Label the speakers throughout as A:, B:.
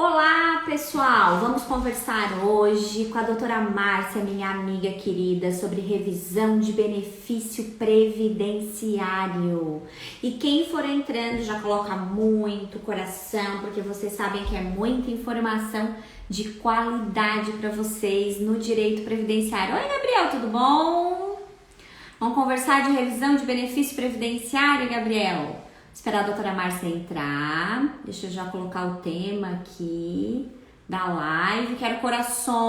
A: Olá, pessoal! Vamos conversar hoje com a doutora Márcia, minha amiga querida, sobre revisão de benefício previdenciário. E quem for entrando já coloca muito coração, porque vocês sabem que é muita informação de qualidade para vocês no direito previdenciário. Oi, Gabriel, tudo bom? Vamos conversar de revisão de benefício previdenciário, Gabriel? Esperar a doutora Márcia entrar. Deixa eu já colocar o tema aqui da live. Quero corações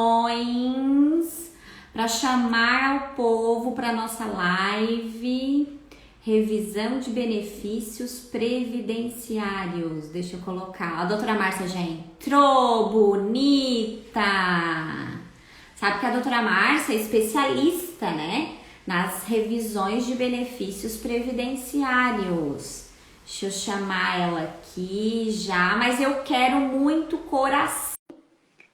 A: para chamar o povo para nossa live. Revisão de benefícios previdenciários. Deixa eu colocar. A doutora Márcia já entrou, bonita! Sabe que a doutora Márcia é especialista, né? Nas revisões de benefícios previdenciários. Deixa eu chamar ela aqui já, mas eu quero muito coração.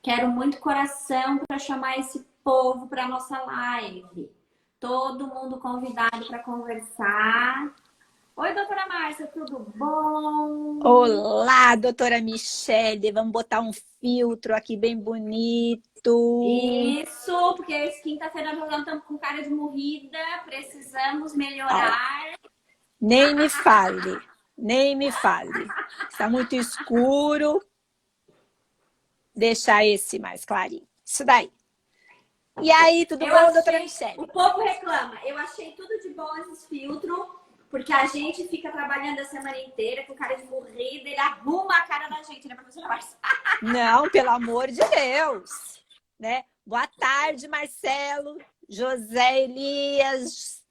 A: Quero muito coração para chamar esse povo para nossa live. Todo mundo convidado para conversar. Oi, doutora Márcia, tudo bom?
B: Olá, doutora Michele. Vamos botar um filtro aqui bem bonito.
A: Isso, porque quinta-feira nós estamos com cara de morrida, precisamos melhorar.
B: Nem me fale, nem me fale. Está muito escuro. Deixa esse mais clarinho. Isso daí. E aí, tudo bom, doutora Michele?
A: O povo reclama. Eu achei tudo de bom esses filtros, porque a gente fica trabalhando a semana inteira com cara de morrida, ele arruma a cara da gente, né, professora Márcia?
B: Não, pelo amor de Deus. Né? Boa tarde, Marcelo, José Elias,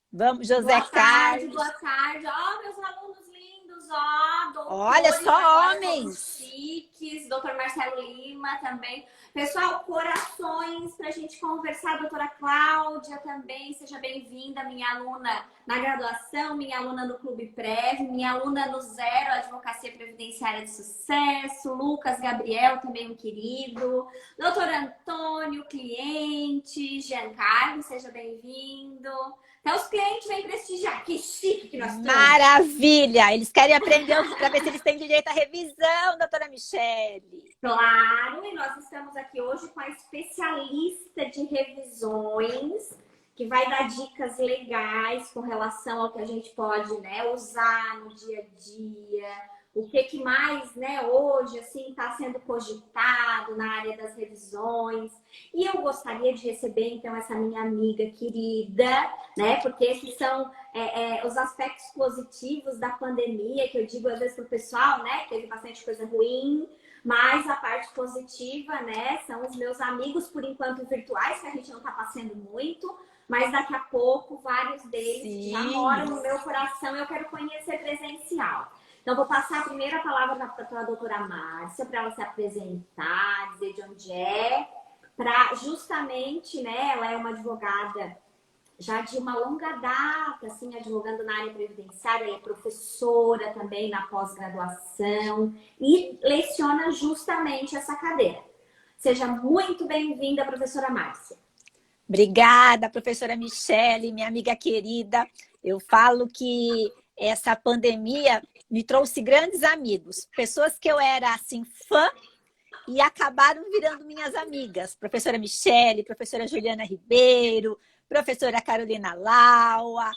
B: vamos, José Carlos.
A: Boa tarde. Ó, meus alunos lindos, ó.
B: Olha só, homens.
A: Chiques, doutor Marcelo Lima também. Pessoal, corações pra gente conversar. Doutora Cláudia também, seja bem-vinda, minha aluna na graduação, minha aluna no Clube Prev, minha aluna no Zero, Advocacia Previdenciária de Sucesso, Lucas Gabriel, também um querido, doutor Antônio, cliente, Giancarlo, seja bem-vindo. Então, os clientes vêm prestigiar. Que chique que nós estamos.
B: Maravilha! Eles querem aprender para ver se eles têm direito à revisão, doutora Michele.
A: Claro, e nós estamos aqui hoje com a especialista de revisões, que vai dar dicas legais com relação ao que a gente pode, né, usar no dia a dia. O que mais, né, hoje, assim, está sendo cogitado na área das revisões. E eu gostaria de receber, então, essa minha amiga querida, né, porque esses são os aspectos positivos da pandemia, que eu digo às vezes para o pessoal, né, que teve bastante coisa ruim, mas a parte positiva, né, são os meus amigos, por enquanto, virtuais, que a gente não está passando muito, mas daqui a pouco, vários deles já moram no meu coração e eu quero conhecer presencial. Então, vou passar a primeira palavra para a doutora Márcia, para ela se apresentar, dizer de onde é, para justamente, né, ela é uma advogada já de uma longa data, assim, advogando na área previdenciária, ela é professora também na pós-graduação e leciona justamente essa cadeira. Seja muito bem-vinda, professora Márcia.
B: Obrigada, professora Michele, minha amiga querida. Eu falo que essa pandemia me trouxe grandes amigos, pessoas que eu era assim fã e acabaram virando minhas amigas. Professora Michele, professora Juliana Ribeiro, professora Carolina Laua,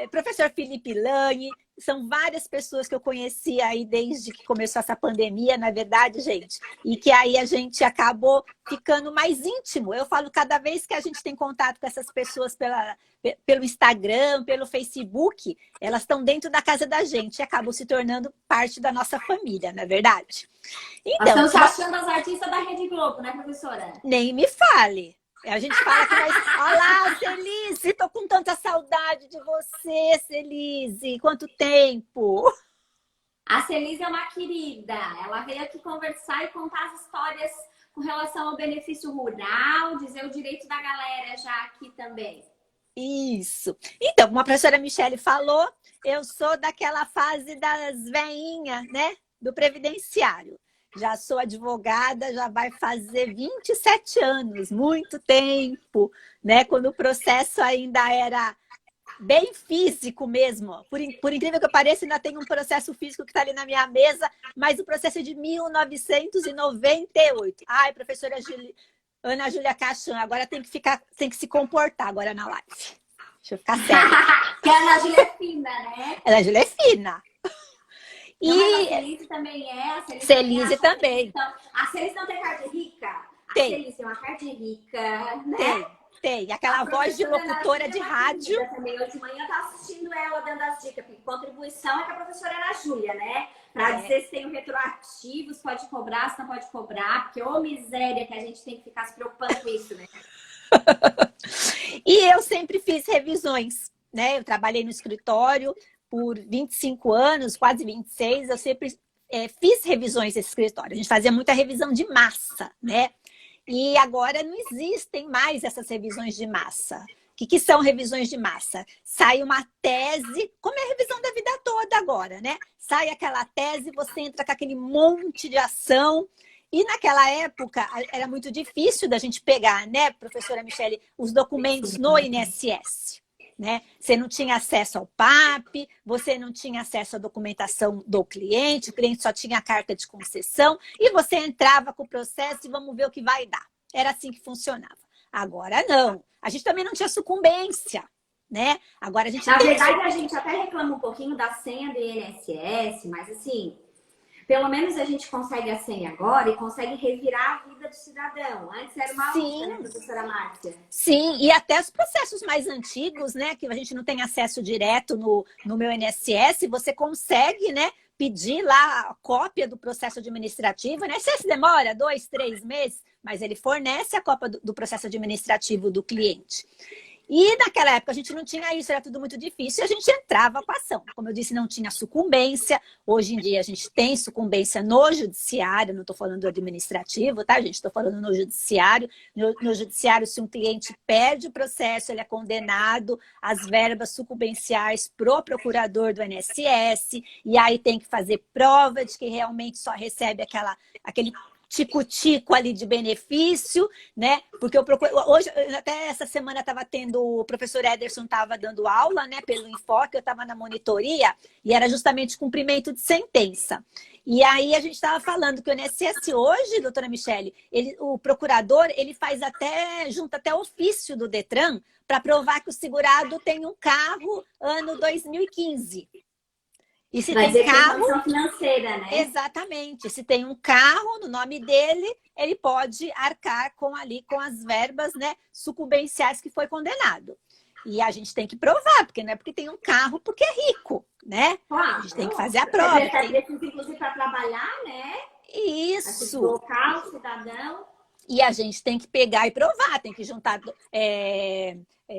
B: professor Felipe Lange. São várias pessoas que eu conheci aí desde que começou essa pandemia, na verdade, gente. E que aí a gente acabou ficando mais íntimo. Eu falo, cada vez que a gente tem contato com essas pessoas pelo Instagram, pelo Facebook, elas estão dentro da casa da gente e acabam se tornando parte da nossa família, não é verdade?
A: Então, nós estamos achando as artistas da Rede Globo, né, professora?
B: Nem me fale. A gente fala que nós... Olá, Celise, tô com tanta saudade de você, Celise. Quanto tempo?
A: A Celise é uma querida. Ela veio aqui conversar e contar as histórias com relação ao benefício rural, dizer o direito da galera já aqui também.
B: Isso. Então, como a professora Michele falou, eu sou daquela fase das veinhas, né? Do previdenciário. Já sou advogada, já vai fazer 27 anos, muito tempo, né? Quando o processo ainda era bem físico mesmo. Por incrível que pareça, ainda tem um processo físico que está ali na minha mesa, mas o processo é de 1998. Ai, professora Ana Júlia Caixão, agora tem que se comportar agora na live. Deixa eu ficar séria.
A: Que a Ana Júlia é fina, né?
B: Ana Júlia é fina.
A: Não, mas a Celise também é. A
B: Celise também.
A: A Celise não tem cara de rica?
B: Tem.
A: A Celise tem uma cara de rica, né?
B: Tem. Aquela voz de locutora de rádio.
A: Também. Hoje de manhã eu estava assistindo ela dando as dicas, porque contribuição é com a professora Ana Júlia, né? Para dizer se tem um retroativo, se pode cobrar, se não pode cobrar, porque ô miséria que a gente tem que ficar se preocupando com isso, né?
B: E eu sempre fiz revisões, né? Eu trabalhei no escritório por 25 anos, quase 26, eu sempre fiz revisões nesse escritório. A gente fazia muita revisão de massa, né? E agora não existem mais essas revisões de massa. O que são revisões de massa? Sai uma tese, como é a revisão da vida toda agora, né? Sai aquela tese, você entra com aquele monte de ação. E naquela época era muito difícil da gente pegar, né, professora Michele, os documentos no INSS. Né? Você não tinha acesso ao PAP, você não tinha acesso à documentação do cliente, o cliente só tinha a carta de concessão e você entrava com o processo e vamos ver o que vai dar. Era assim que funcionava. Agora não. A gente também não tinha sucumbência, né? Agora a gente
A: Na verdade, a gente até reclama um pouquinho da senha do INSS, mas assim, pelo menos a gente consegue a senha agora e consegue revirar a vida do cidadão. Antes era uma luta, né, professora Márcia?
B: Sim, e até os processos mais antigos, né, que a gente não tem acesso direto no meu INSS, você consegue, né, pedir lá a cópia do processo administrativo. O INSS demora 2, 3 meses, mas ele fornece a cópia do processo administrativo do cliente. E naquela época a gente não tinha isso, era tudo muito difícil, e a gente entrava com a ação. Como eu disse, não tinha sucumbência. Hoje em dia a gente tem sucumbência no judiciário, não estou falando do administrativo, tá, gente? Estou falando no judiciário. No judiciário, se um cliente perde o processo, ele é condenado às verbas sucumbenciais pro procurador do INSS, e aí tem que fazer prova de que realmente só recebe aquele tico-tico ali de benefício, né? Porque eu procuro... Hoje, até essa semana estava tendo... O professor Ederson estava dando aula, né? Pelo Enfoque, eu estava na monitoria e era justamente cumprimento de sentença. E aí a gente estava falando que o INSS hoje, doutora Michele, o procurador, ele faz junta até ofício do Detran para provar que o segurado tem um carro ano 2015. E se
A: vai
B: tem carro
A: financeira, né?
B: Exatamente. Se tem um carro no nome dele, ele pode arcar com as verbas, né, sucumbenciais que foi condenado. E a gente tem que provar, porque não é porque tem um carro, porque é rico, né?
A: Claro,
B: a gente tem que fazer a prova.
A: Ele precisa, inclusive, para trabalhar, né?
B: Isso.
A: Colocar o cidadão.
B: E a gente tem que pegar e provar, tem que juntar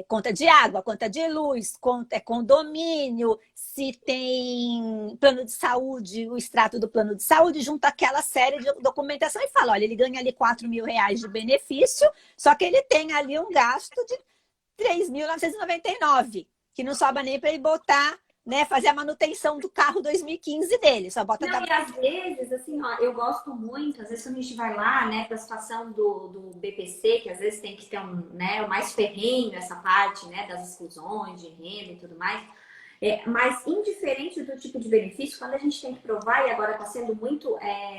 B: conta de água, conta de luz, condomínio, se tem plano de saúde, o extrato do plano de saúde, junta aquela série de documentação e fala, olha, ele ganha ali R$4.000 de benefício, só que ele tem ali um gasto de R$3.999, que não sobra nem para ele botar, né, fazer a manutenção do carro 2015 dele, só bota...
A: Não, e às vezes, assim, ó, eu gosto muito, às vezes quando a gente vai lá, né, para a situação do BPC, que às vezes tem que ter o mais ferrenho essa parte, né, das exclusões de renda e tudo mais, mas indiferente do tipo de benefício, quando a gente tem que provar, e agora está sendo muito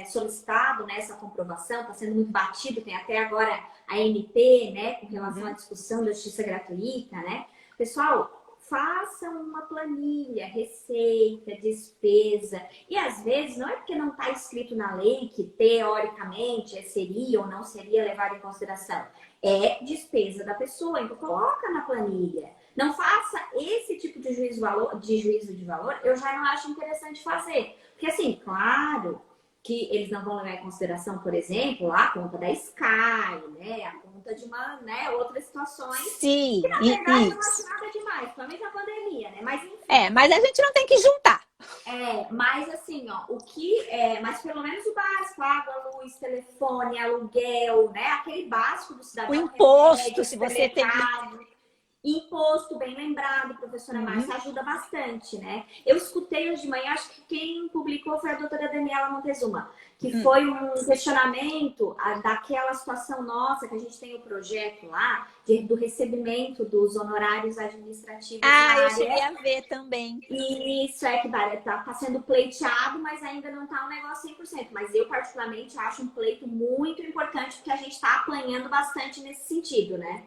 A: solicitado, né, essa comprovação, está sendo muito batido, tem até agora a MP, né, com relação à discussão da justiça gratuita, né, pessoal... Façam uma planilha, receita, despesa. E às vezes não é porque não está escrito na lei que teoricamente seria ou não seria levado em consideração. É despesa da pessoa, então coloca na planilha. Não faça esse tipo de juízo de valor, eu já não acho interessante fazer. Porque assim, claro que eles não vão levar em consideração, por exemplo, a conta da Sky, né? A conta de outras situações.
B: Sim,
A: que na verdade não acho nada demais, principalmente na pandemia, né? Mas enfim.
B: Mas a gente não tem que juntar.
A: Mas assim, ó, mas pelo menos o básico, água, luz, telefone, aluguel, né? Aquele básico do cidadão.
B: O imposto, se você tem...
A: Imposto, bem lembrado, professora Márcia, ajuda bastante, né? Eu escutei hoje de manhã, acho que quem publicou foi a doutora Daniela Montezuma, que foi um questionamento daquela situação nossa, que a gente tem o projeto lá, do recebimento dos honorários administrativos na
B: Eu
A: área.
B: cheguei a ver também.
A: E isso é que tá sendo pleiteado, mas ainda não tá um negócio 100%. Mas eu, particularmente, acho um pleito muito importante, porque a gente está apanhando bastante nesse sentido, né?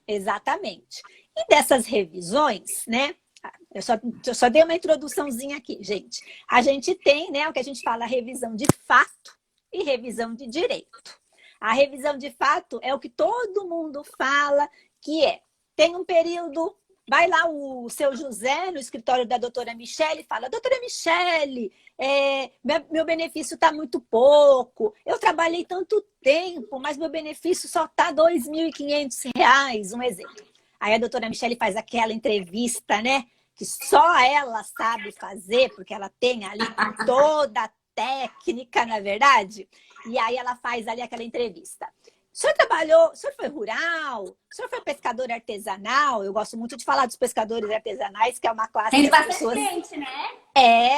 B: Exatamente. E dessas revisões, né? Eu só dei uma introduçãozinha aqui, gente. A gente tem, né, o que a gente fala, revisão de fato e revisão de direito. A revisão de fato é o que todo mundo fala, que tem um período, vai lá o seu José no escritório da doutora Michele e fala, doutora Michele, meu benefício está muito pouco, eu trabalhei tanto tempo, mas meu benefício só está R$ 2.500, um exemplo. Aí a doutora Michele faz aquela entrevista, né? Que só ela sabe fazer, porque ela tem ali toda a técnica, na verdade. E aí ela faz ali aquela entrevista. O senhor trabalhou, o senhor foi rural? O senhor foi pescador artesanal? Eu gosto muito de falar dos pescadores artesanais, que é uma classe
A: Tem
B: que as
A: bastante
B: pessoas...
A: gente, né?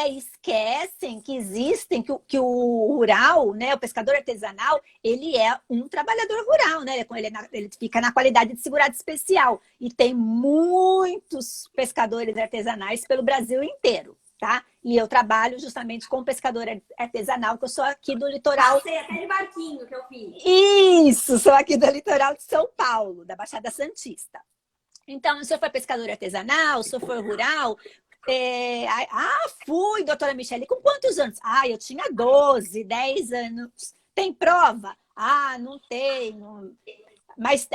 B: esquecem que existem, que o rural, né, o pescador artesanal, ele é um trabalhador rural, né? Ele fica na qualidade de segurado especial. E tem muitos pescadores artesanais pelo Brasil inteiro, tá? E eu trabalho justamente com pescador artesanal, que eu sou aqui do litoral.
A: Passei até de barquinho que eu fiz.
B: Isso, sou aqui do litoral de São Paulo, da Baixada Santista. Então, se eu for pescador artesanal, se eu for rural, fui, doutora Michele, com quantos anos? Eu tinha 12, 10 anos. Tem prova? Não tenho. Mas,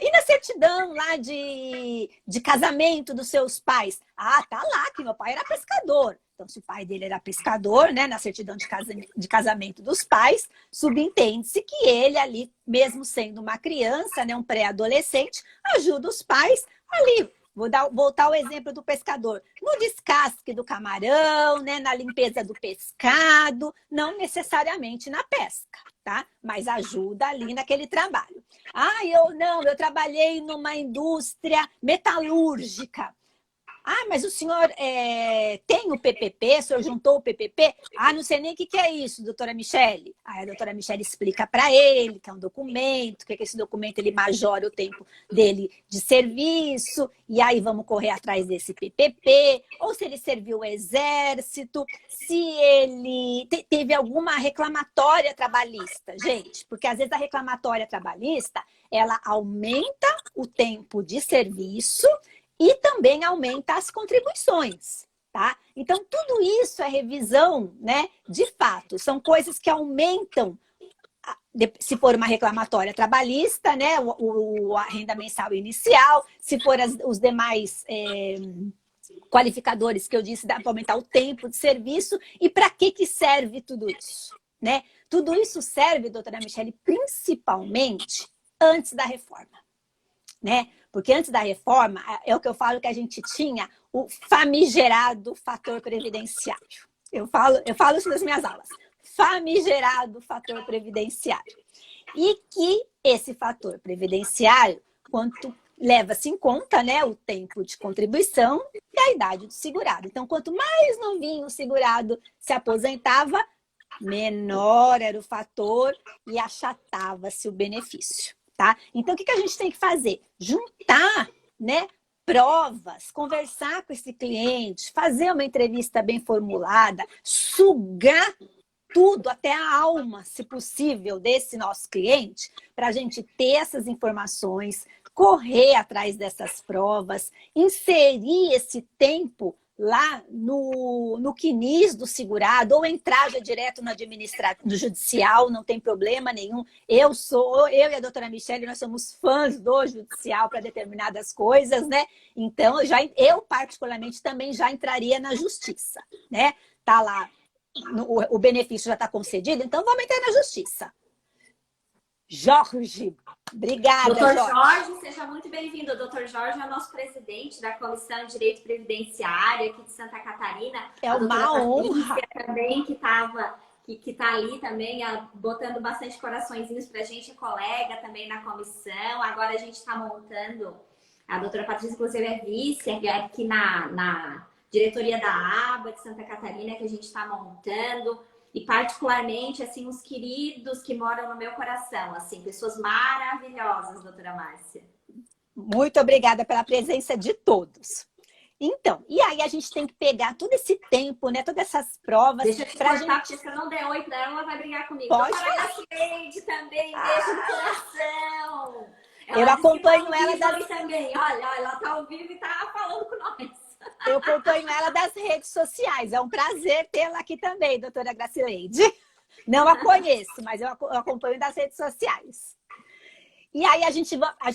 B: e na certidão lá de casamento dos seus pais? Tá lá, que meu pai era pescador. Então, se o pai dele era pescador, né, na certidão de casamento dos pais, subentende-se que ele ali, mesmo sendo uma criança, né, um pré-adolescente, ajuda os pais ali. Voltar ao exemplo do pescador. No descasque do camarão, né, na limpeza do pescado, não necessariamente na pesca, tá? Mas ajuda ali naquele trabalho. Eu trabalhei numa indústria metalúrgica. Mas o senhor tem o PPP? O senhor juntou o PPP? Não sei nem o que é isso, doutora Michele. Aí a doutora Michele explica para ele que é um documento, que esse documento ele majora o tempo dele de serviço, e aí vamos correr atrás desse PPP, ou se ele serviu o exército, se ele teve alguma reclamatória trabalhista, gente, porque às vezes a reclamatória trabalhista, ela aumenta o tempo de serviço e também aumenta as contribuições, tá? Então, tudo isso é revisão, né? De fato, são coisas que aumentam, se for uma reclamatória trabalhista, né? A renda mensal inicial, se for os demais qualificadores que eu disse, dá para aumentar o tempo de serviço. E para que serve tudo isso, né? Tudo isso serve, doutora Michele, principalmente antes da reforma, né? Porque antes da reforma, é o que eu falo que a gente tinha o famigerado fator previdenciário. Eu falo isso nas minhas aulas. Famigerado fator previdenciário. E que esse fator previdenciário, quanto leva-se em conta, né, o tempo de contribuição e a idade do segurado. Então, quanto mais novinho o segurado se aposentava, menor era o fator e achatava-se o benefício. Tá? Então, o que a gente tem que fazer? Juntar, né, provas, conversar com esse cliente, fazer uma entrevista bem formulada, sugar tudo, até a alma, se possível, desse nosso cliente, para a gente ter essas informações, correr atrás dessas provas, inserir esse tempo lá no quinis do segurado, ou entrar já direto no judicial, não tem problema nenhum. Eu e a doutora Michele, nós somos fãs do judicial para determinadas coisas, né? Então, eu particularmente também já entraria na justiça, né? Tá lá, o benefício já está concedido, então vamos entrar na justiça. Jorge, obrigada,
A: Doutor Jorge, seja muito bem-vindo. O doutor Jorge é o nosso presidente da Comissão de Direito Previdenciário aqui de Santa Catarina.
B: É uma honra.
A: Também que está ali também, botando bastante coraçõezinhos para a gente, colega também na comissão. Agora a gente está montando A doutora Patrícia, inclusive, é vice aqui na diretoria da ABA de Santa Catarina, que a gente está montando. E particularmente, assim, os queridos que moram no meu coração, assim, pessoas maravilhosas, doutora Márcia.
B: Muito obrigada pela presença de todos. Então, e aí a gente tem que pegar todo esse tempo, né? Todas essas provas.
A: Deixa eu te cortar, porque se eu não der oi pra ela, ela vai brigar comigo.
B: Pode
A: doutora Gracileide também, beijo no coração.
B: Eu acompanho ela
A: das... também. Olha, ela tá ao vivo e tá falando com nós.
B: Eu acompanho ela das redes sociais. É um prazer tê-la aqui também, doutora Gracileide. Não a conheço, mas eu acompanho das redes sociais. E aí, o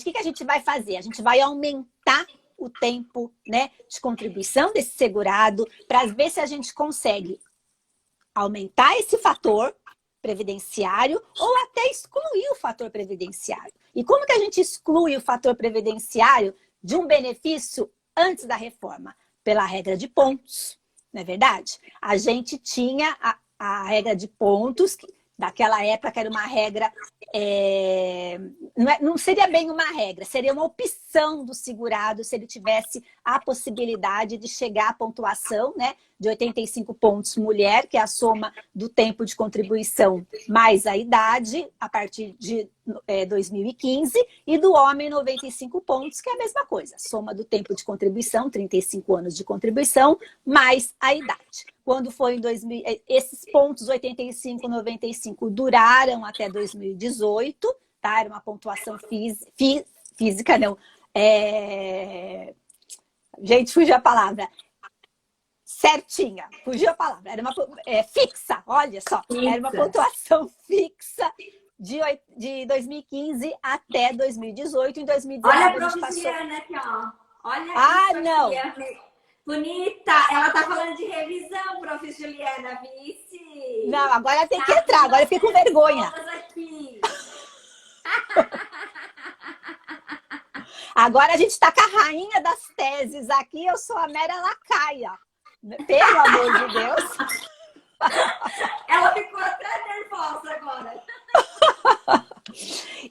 B: que a gente vai fazer? A gente vai aumentar o tempo, né, de contribuição desse segurado para ver se a gente consegue aumentar esse fator previdenciário ou até excluir o fator previdenciário. E como que a gente exclui o fator previdenciário de um benefício antes da reforma? Pela regra de pontos, não é verdade? A gente tinha a regra de pontos, daquela época que era uma regra, não seria bem uma regra, seria uma opção do segurado se ele tivesse a possibilidade de chegar à pontuação, né, de 85 pontos mulher, que é a soma do tempo de contribuição mais a idade, a partir de 2015, e do homem 95 pontos, que é a mesma coisa, soma do tempo de contribuição, 35 anos de contribuição, mais a idade. Quando foi em 2000, esses pontos 85 e 95 duraram até 2018, tá? Era uma pontuação física, não. Gente, fugiu a palavra. Certinha, fugiu a palavra. Era uma fixa, olha só. Fixa. Era uma pontuação fixa de 2015 até 2018. Em 2019
A: olha a
B: gente passou...
A: Juliana aqui, ó. Olha
B: aqui,
A: não! Bonita! Ela tá falando de revisão, prof. Juliana, vice!
B: Não, agora tem que entrar, agora eu fiquei com vergonha.
A: Aqui.
B: Agora a gente tá com a rainha das teses aqui, eu sou a mera lacaia. Pelo amor de Deus.
A: Ela ficou até nervosa agora.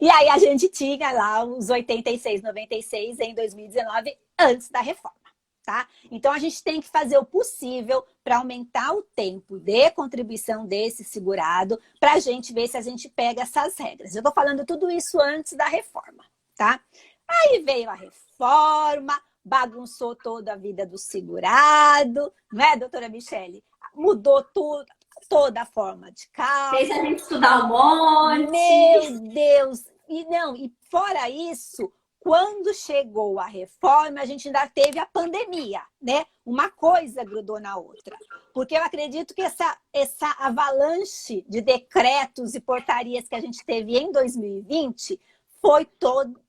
B: E aí a gente tinha lá os 86, 96 em 2019, antes da reforma. Tá? Então, a gente tem que fazer o possível para aumentar o tempo de contribuição desse segurado para a gente ver se a gente pega essas regras. Eu estou falando tudo isso antes da reforma, tá? Aí veio a reforma, bagunçou toda a vida do segurado, não é, doutora Michele? Mudou tudo, toda a forma de cálculo.
A: Fez a gente estudar um monte.
B: Meu Deus! E fora isso... Quando chegou a reforma, a gente ainda teve a pandemia, né? Uma coisa grudou na outra. Porque eu acredito que essa avalanche de decretos e portarias que a gente teve em 2020 foi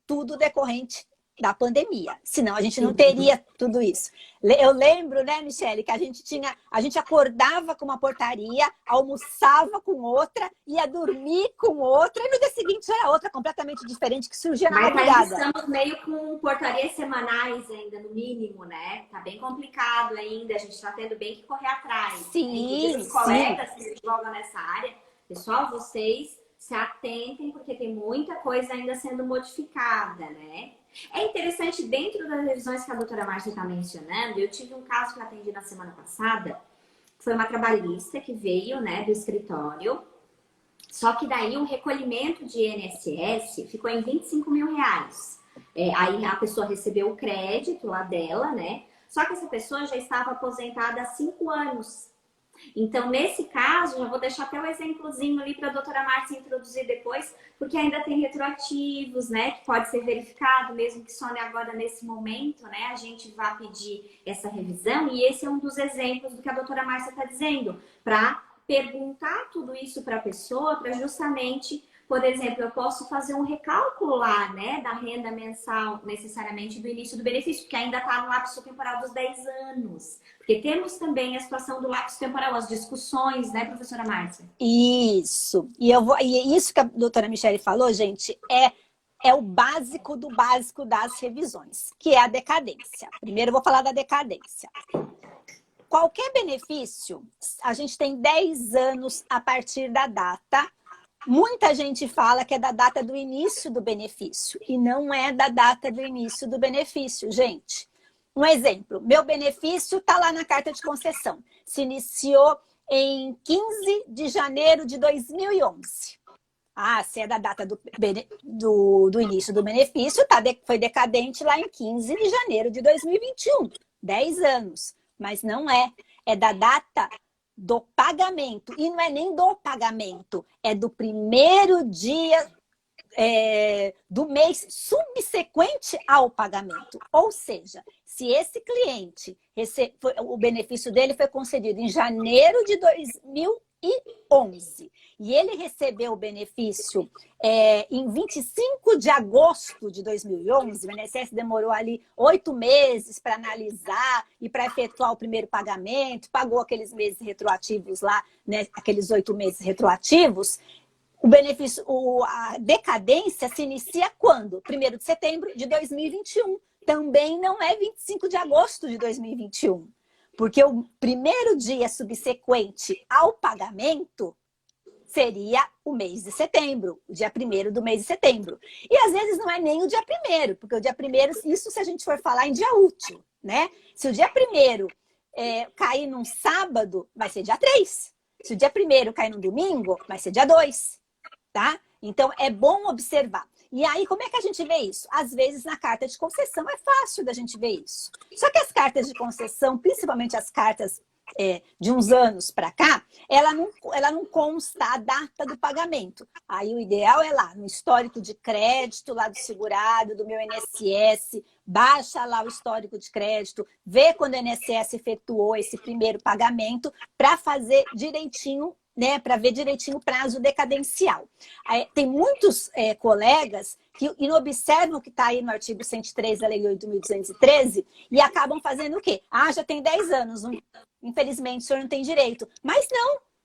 B: tudo decorrente da pandemia. Senão a gente não teria tudo isso. Eu lembro, né, Michele, que a gente acordava com uma portaria, almoçava com outra, ia dormir com outra, e no dia seguinte era outra completamente diferente que surgia na madrugada.
A: Mas estamos meio com portarias semanais ainda, no mínimo, né? Tá bem complicado ainda, a gente tá tendo bem que correr atrás.
B: Sim,
A: os colegas que jogam nessa área, pessoal, vocês se atentem, porque tem muita coisa ainda sendo modificada, né? É interessante, dentro das revisões que a doutora Márcia está mencionando, eu tive um caso que eu atendi na semana passada, foi uma trabalhista que veio, né, do escritório, só que daí o recolhimento de INSS ficou em 25 mil reais. Aí a pessoa recebeu o crédito lá dela, né, só que essa pessoa já estava aposentada há 5 anos. Então, nesse caso, já vou deixar até o exemplozinho ali para a doutora Márcia introduzir depois, porque ainda tem retroativos, né, que pode ser verificado, mesmo que some agora nesse momento, né, a gente vai pedir essa revisão, e esse é um dos exemplos do que a doutora Márcia está dizendo, para perguntar tudo isso para a pessoa, para justamente, por exemplo, eu posso fazer um recálculo lá, né, da renda mensal, necessariamente do início do benefício, porque ainda está no lapso temporal dos 10 anos. Porque temos também a situação do lapso temporal, as discussões, né, professora Márcia?
B: Isso. E isso que a doutora Michele falou, gente, é o básico do básico das revisões, que é a decadência. Primeiro eu vou falar da decadência. Qualquer benefício, a gente tem 10 anos a partir da data Muita gente fala que é da data do início do benefício e não é da data do início do benefício, gente. Um exemplo, meu benefício está lá na carta de concessão. Se iniciou em 15 de janeiro de 2011. Ah, se é da data do início do benefício, foi decadente lá em 15 de janeiro de 2021. 10 anos. Mas não é. É da data do pagamento. E não é nem do pagamento. É do primeiro dia do mês subsequente ao pagamento. Ou seja, se esse cliente, o benefício dele foi concedido em janeiro de 2011 e ele recebeu o benefício em 25 de agosto de 2011, o INSS demorou ali 8 meses para analisar e para efetuar o primeiro pagamento, pagou aqueles meses retroativos lá, né, aqueles 8 meses retroativos. O benefício, a decadência se inicia quando? 1º de setembro de 2021. Também não é 25 de agosto de 2021. Porque o primeiro dia subsequente ao pagamento seria o mês de setembro, o dia 1º do mês de setembro. E às vezes não é nem o dia 1º, porque o dia 1º, isso se a gente for falar em dia útil, né? Se o dia 1º cair num sábado, vai ser dia 3. Se o dia 1º cair num domingo, vai ser dia 2. Tá? Então, é bom observar. E aí, como é que a gente vê isso? Às vezes, na carta de concessão, é fácil da gente ver isso. Só que as cartas de concessão, principalmente as cartas de uns anos para cá, ela não consta a data do pagamento. Aí, o ideal é lá, no histórico de crédito, lá do segurado, do meu INSS, baixa lá o histórico de crédito, vê quando o INSS efetuou esse primeiro pagamento para fazer direitinho, né, para ver direitinho o prazo decadencial. Tem muitos colegas que inobservam o que está aí no artigo 103 da Lei 8.213 e acabam fazendo o quê? Ah, já tem 10 anos, infelizmente o senhor não tem direito. Mas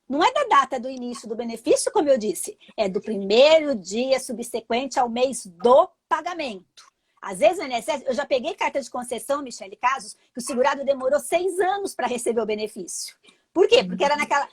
B: não é da data do início do benefício, como eu disse, é do primeiro dia subsequente ao mês do pagamento. Às vezes o INSS, eu já peguei carta de concessão, Michele, casos que o segurado demorou 6 anos para receber o benefício. Por quê? Porque era naquela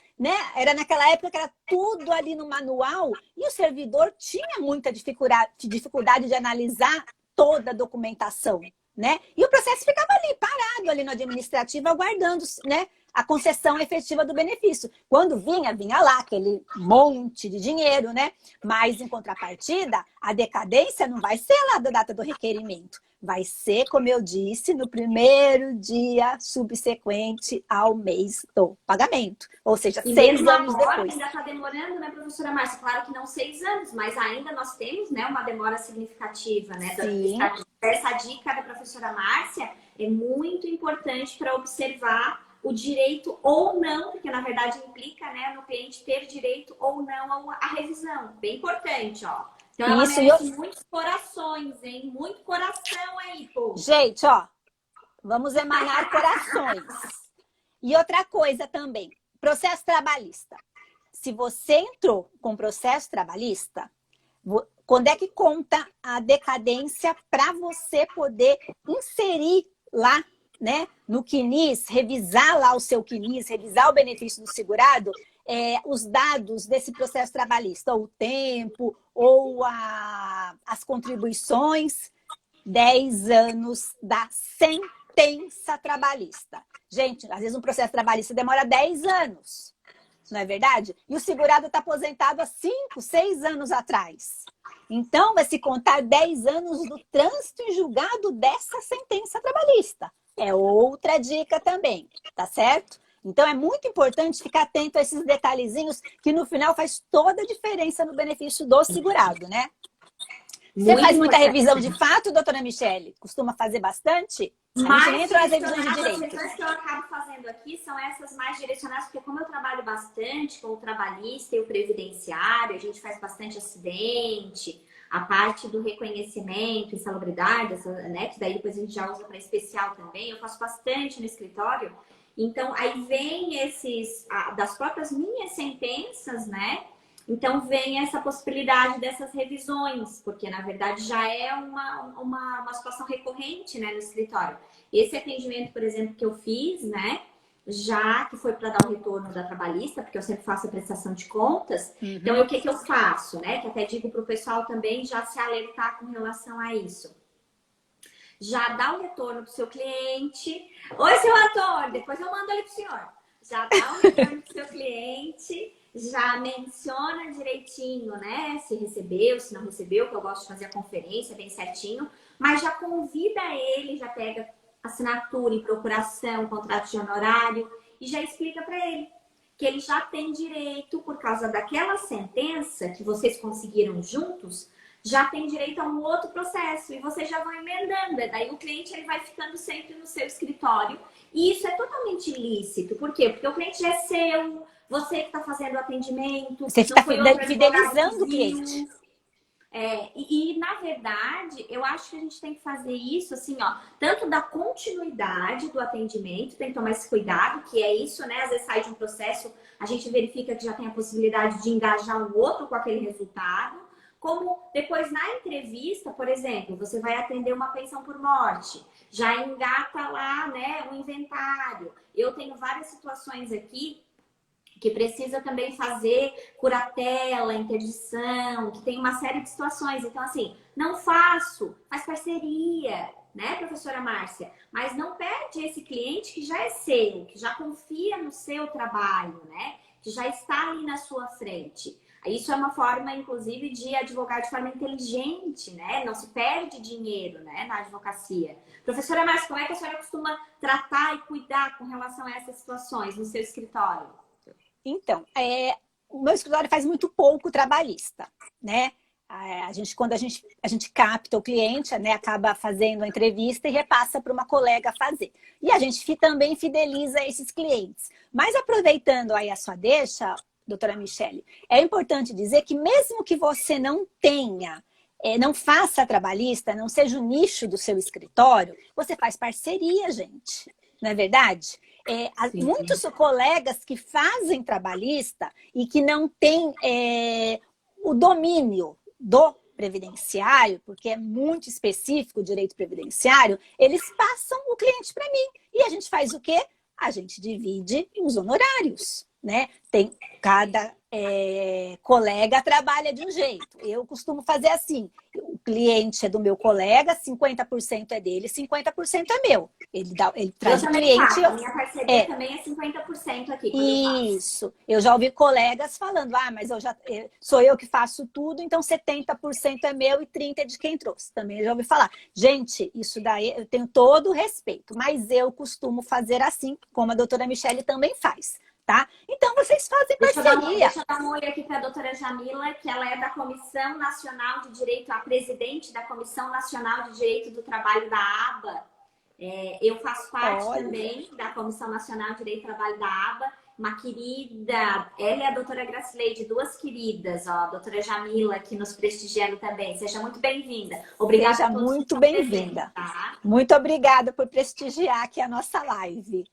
B: época que era tudo ali no manual e o servidor tinha muita dificuldade de analisar toda a documentação, né? E o processo ficava ali, parado ali no administrativo, aguardando, né, a concessão efetiva do benefício. Quando vinha lá aquele monte de dinheiro, né? Mas, em contrapartida, a decadência não vai ser lá da data do requerimento. Vai ser, como eu disse, no primeiro dia subsequente ao mês do pagamento. Ou seja, 6 anos depois.
A: Ainda está demorando, né, professora Márcia? Claro que não 6 anos, mas ainda nós temos, né, uma demora significativa, né?
B: Sim.
A: Essa dica da professora Márcia é muito importante para observar o direito ou não, porque na verdade implica, né, no cliente ter direito ou não à revisão. Bem importante, ó. Então ela merece muitos corações, hein? Muito coração aí, pô.
B: Gente, ó, vamos emanar corações. E outra coisa também, processo trabalhista. Se você entrou com processo trabalhista, quando é que conta a decadência para você poder inserir lá, né, no CNIS, revisar lá o seu CNIS, revisar o benefício do segurado, os dados desse processo trabalhista, ou o tempo, ou as contribuições, 10 anos da sentença trabalhista. Gente, às vezes um processo trabalhista demora 10 anos, não é verdade? E o segurado está aposentado há 5, 6 anos atrás. Então, vai se contar 10 anos do trânsito em julgado dessa sentença trabalhista. É outra dica também, tá certo? Então, é muito importante ficar atento a esses detalhezinhos que, no final, faz toda a diferença no benefício do segurado, né? Você faz muita revisão de fato, doutora Michele? Costuma fazer bastante? A gente nem entrou nas revisões de direito.
A: As revisões que eu acabo fazendo aqui são essas mais direcionadas, porque como eu trabalho bastante com o trabalhista e o previdenciário, a gente faz bastante acidente, a parte do reconhecimento, insalubridade, né, que daí depois a gente já usa para especial também, eu faço bastante no escritório. Então, aí vem das próprias minhas sentenças, né? Então, vem essa possibilidade dessas revisões, porque, na verdade, já é uma situação recorrente, né, no escritório. Esse atendimento, por exemplo, que eu fiz, né, já que foi para dar o retorno da trabalhista, porque eu sempre faço a prestação de contas. Então, o que que eu faço, né? Que até digo para o pessoal também já se alertar com relação a isso. Já dá o retorno para o seu cliente. Oi, seu Antônio, depois eu mando ele para o senhor. Já dá o retorno para o seu cliente, já menciona direitinho, né? Se recebeu, se não recebeu, que eu gosto de fazer a conferência bem certinho, mas já convida ele, já pega assinatura em procuração, contrato de honorário e já explica para ele que ele já tem direito, por causa daquela sentença que vocês conseguiram juntos, já tem direito a um outro processo e vocês já vão emendando. Daí o cliente ele vai ficando sempre no seu escritório e isso é totalmente ilícito. Por quê? Porque o cliente já é seu, você que está fazendo o atendimento,
B: Você está fidelizando o cliente.
A: Na verdade, eu acho que a gente tem que fazer isso assim, ó, tanto da continuidade do atendimento, tem que tomar esse cuidado, que é isso, né? Às vezes sai de um processo, a gente verifica que já tem a possibilidade de engajar o outro com aquele resultado, como depois na entrevista, por exemplo, você vai atender uma pensão por morte, já engata lá, né, um inventário. Eu tenho várias situações aqui que precisa também fazer curatela, interdição, que tem uma série de situações. Então, assim, não faço, faz parceria, né, professora Márcia? Mas não perde esse cliente que já é seu, que já confia no seu trabalho, né? Que já está ali na sua frente. Isso é uma forma, inclusive, de advogar de forma inteligente, né? Não se perde dinheiro, né, na advocacia. Professora Márcia, como é que a senhora costuma tratar e cuidar com relação a essas situações no seu escritório?
B: Então, o meu escritório faz muito pouco trabalhista, né? Quando a gente capta o cliente, né, acaba fazendo a entrevista e repassa para uma colega fazer. E a gente também fideliza esses clientes. Mas aproveitando aí a sua deixa, doutora Michele, é importante dizer que mesmo que você não tenha, não faça trabalhista, não seja o nicho do seu escritório, você faz parceria, gente. Não é verdade? Muitos colegas que fazem trabalhista e que não têm o domínio do previdenciário, porque é muito específico o direito previdenciário, eles passam o cliente para mim. E a gente faz o quê? A gente divide os honorários, né? Cada colega trabalha de um jeito. Eu costumo fazer assim, o cliente é do meu colega, 50% é dele, 50% é meu. Ele traz o cliente.
A: A minha parceria também é 50% aqui.
B: Isso. Eu já ouvi colegas falando, mas sou eu que faço tudo, então 70% é meu e 30% é de quem trouxe. Também eu já ouvi falar. Gente, isso daí eu tenho todo o respeito, mas eu costumo fazer assim, como a doutora Michele também faz. Tá? Então, vocês fazem parceria.
A: Deixa eu dar um oi aqui para a doutora Jamila, que ela é da Comissão Nacional de Direito, a presidente da Comissão Nacional de Direito do Trabalho da ABA. Eu faço parte também da Comissão Nacional de Direito do Trabalho da ABA. Uma querida, ela e a doutora Gracileide, duas queridas, ó, a doutora Jamila aqui nos prestigiando também. Seja muito bem-vinda. Obrigada.
B: Seja muito bem-vinda. Tá? Muito obrigada por prestigiar aqui a nossa live.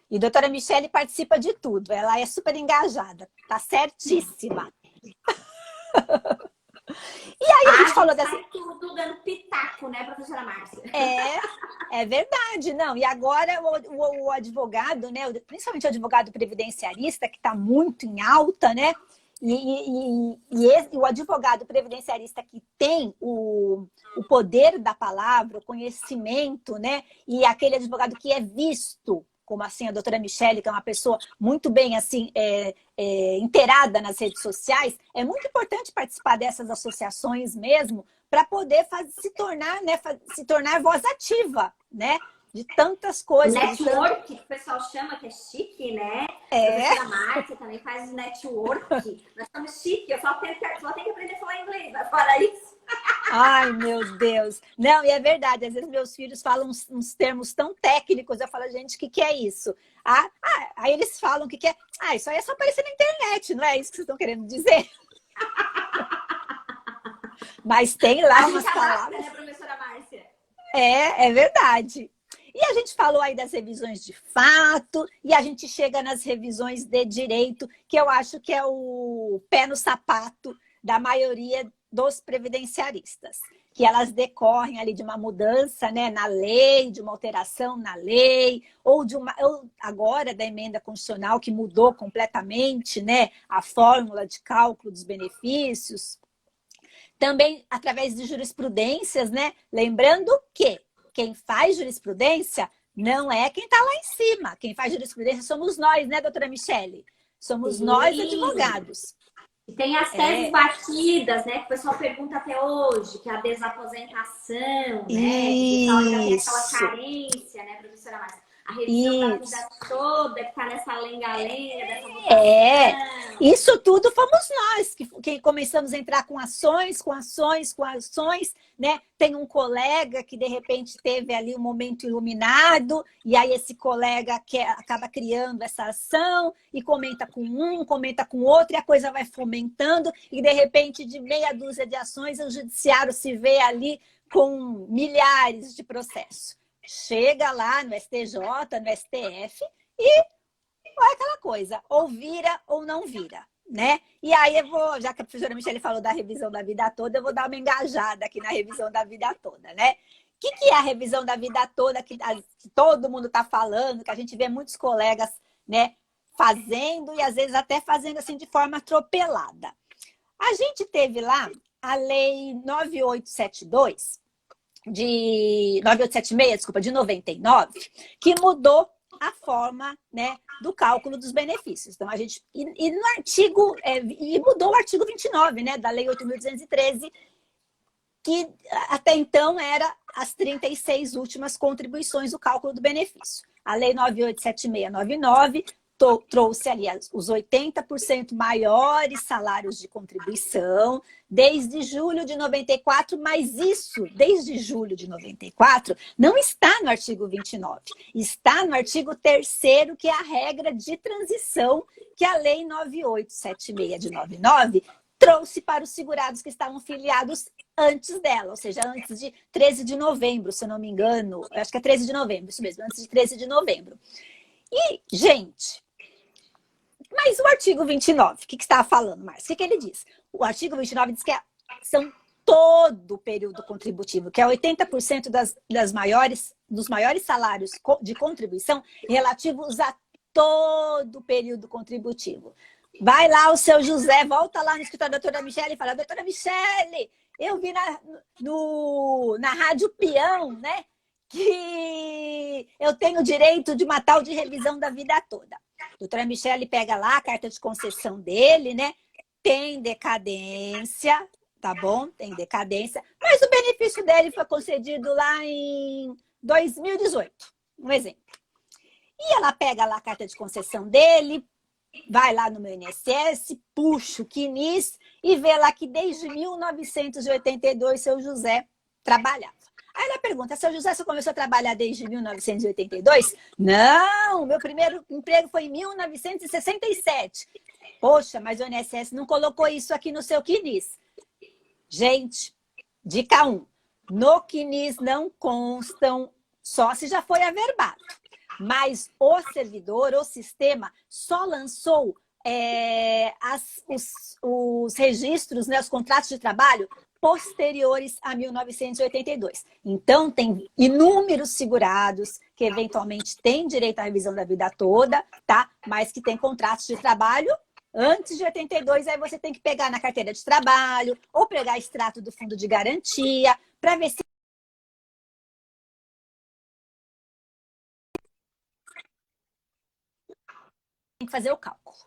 B: E a doutora Michele participa de tudo. Ela é super engajada. Tá certíssima. E aí a gente falou dessa...
A: tudo dando pitaco, né, professora Márcia?
B: É verdade. Não, e agora o advogado, né, principalmente o advogado previdenciarista, que está muito em alta, né? E o advogado previdenciarista que tem o poder da palavra, o conhecimento, né? E aquele advogado que é visto, como assim a doutora Michele, que é uma pessoa muito bem assim inteirada nas redes sociais, é muito importante participar dessas associações mesmo para poder se tornar voz ativa, né? De tantas coisas.
A: Network, que o pessoal chama, que é chique, né? A professora Márcia também faz network. Nós estamos chique, eu só tenho que aprender a falar inglês, mas fora isso.
B: Ai, meu Deus. Não, e é verdade, às vezes meus filhos falam uns termos tão técnicos, eu falo, gente, o que é isso? Aí eles falam o que é. Isso aí é só aparecer na internet, não é isso que vocês estão querendo dizer? Mas tem lá umas palavras.
A: Né, professora Márcia?
B: É verdade. E a gente falou aí das revisões de fato, e a gente chega nas revisões de direito, que eu acho que é o pé no sapato da maioria dos previdenciaristas, que elas decorrem ali de uma mudança, né, na lei, de uma alteração na lei, ou agora da emenda constitucional que mudou completamente, né, a fórmula de cálculo dos benefícios. Também através de jurisprudências, né? Lembrando que quem faz jurisprudência não é quem está lá em cima. Quem faz jurisprudência somos nós, né, doutora Michele? Somos nós, advogados.
A: E tem as teses batidas, né? Que o pessoal pergunta até hoje, que é a desaposentação, né? Que o pessoal ainda tem aquela carência, né, professora Márcia? A revisão da vida toda, que tá nessa lenga-lenga, dessa votação.
B: Isso tudo fomos nós que começamos a entrar com ações, né? Tem um colega que, de repente, teve ali um momento iluminado, e aí esse colega acaba criando essa ação, e comenta com um, comenta com outro, e a coisa vai fomentando, e, de repente, de meia dúzia de ações, o judiciário se vê ali com milhares de processos. Chega lá no STJ, no STF, e é aquela coisa, ou vira ou não vira, né? E aí eu vou, já que a professora Michele falou da revisão da vida toda, eu vou dar uma engajada aqui na revisão da vida toda, né? O que é a revisão da vida toda que todo mundo está falando, que a gente vê muitos colegas, né, fazendo e às vezes até fazendo assim de forma atropelada. A gente teve lá a lei 9872, 9876, desculpa, de 99, que mudou a forma, né, do cálculo dos benefícios. Então, a gente... E no artigo... e mudou o artigo 29, né, da Lei 8.213, que até então era as 36 últimas contribuições do cálculo do benefício. A Lei 987699 trouxe ali os 80% maiores salários de contribuição desde julho de 94, mas isso, desde julho de 94, não está no artigo 29. Está no artigo 3º, que é a regra de transição que a Lei 9876 de 99 trouxe para os segurados que estavam filiados antes dela, ou seja, antes de 13 de novembro, se eu não me engano, acho que é 13 de novembro, isso mesmo, antes de 13 de novembro. E, gente, mas o artigo 29, o que está falando, Márcia? O que ele diz? O artigo 29 diz que são todo o período contributivo, que é 80% dos maiores salários de contribuição relativos a todo o período contributivo. Vai lá o seu José, volta lá no escritório da doutora Michele e fala: doutora Michele, eu vi na Rádio Peão, né, que eu tenho direito de uma tal de revisão da vida toda. A doutora Michele pega lá a carta de concessão dele, né? Tem decadência, tá bom? Tem decadência, mas o benefício dele foi concedido lá em 2018, um exemplo. E ela pega lá a carta de concessão dele, vai lá no meu INSS, puxa o CNIS e vê lá que desde 1982 seu José trabalhava. Aí ela pergunta: seu José, você começou a trabalhar desde 1982? Não, meu primeiro emprego foi em 1967. Poxa, mas o INSS não colocou isso aqui no seu CNIS. Gente, dica 1. No CNIS não constam, só se já foi averbado. Mas o servidor, o sistema, só lançou os registros, né, os contratos de trabalho posteriores a 1982. Então, tem inúmeros segurados que eventualmente têm direito à revisão da vida toda, tá? Mas que têm contratos de trabalho antes de 82, aí você tem que pegar na carteira de trabalho ou pegar extrato do fundo de garantia para ver se tem que fazer o cálculo.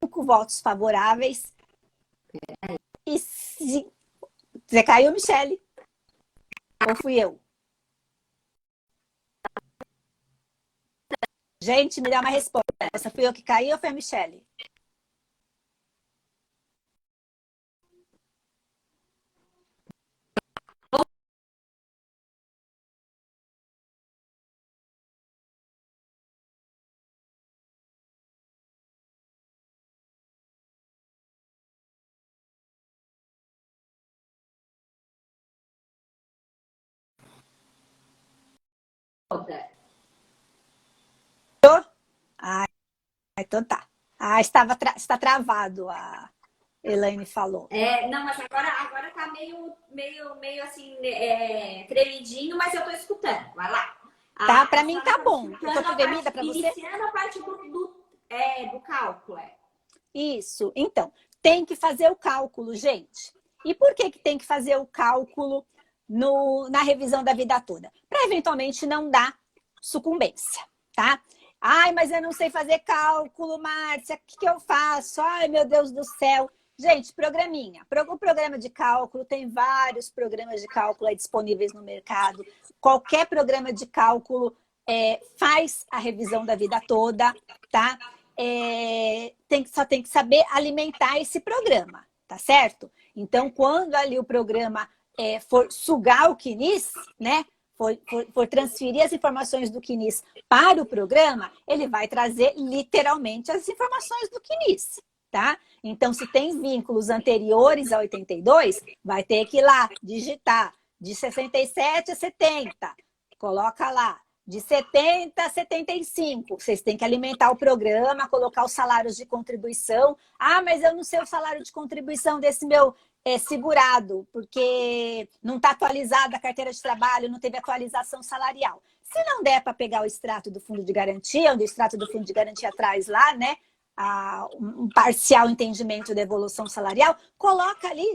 B: 5 votos favoráveis. E se... Você caiu, Michele? Ou fui eu? Gente, me dá uma resposta. Essa fui eu que caí ou foi a Michele? Ai, Então tá. Está travado, a Elaine falou.
A: Não, mas agora tá meio assim, tremidinho, mas eu tô escutando. Vai lá.
B: Tá, para mim tá bom. Eu tô tremida para você?
A: Iniciando a parte do cálculo,
B: Isso. Então, tem que fazer o cálculo, gente. E por que tem que fazer o cálculo na revisão da vida toda? Para eventualmente não dar sucumbência, tá? Ai, mas eu não sei fazer cálculo, Márcia, o que eu faço? Ai, meu Deus do céu. Gente, programinha. O programa de cálculo, tem vários programas de cálculo aí disponíveis no mercado. Qualquer programa de cálculo faz a revisão da vida toda, tá? Só tem que saber alimentar esse programa, tá certo? Então, quando ali o programa for sugar o QNIS, né? For transferir as informações do QNIS para o programa, ele vai trazer literalmente as informações do QNIS, tá? Então, se tem vínculos anteriores a 82, vai ter que ir lá digitar de 67 a 70. Coloca lá. De 70 a 75, vocês têm que alimentar o programa, colocar os salários de contribuição. Ah, mas eu não sei o salário de contribuição desse meu segurado, porque não está atualizada a carteira de trabalho, não teve atualização salarial. Se não der para pegar o extrato do fundo de garantia, onde o extrato do fundo de garantia traz lá, né, um parcial entendimento da evolução salarial, coloca ali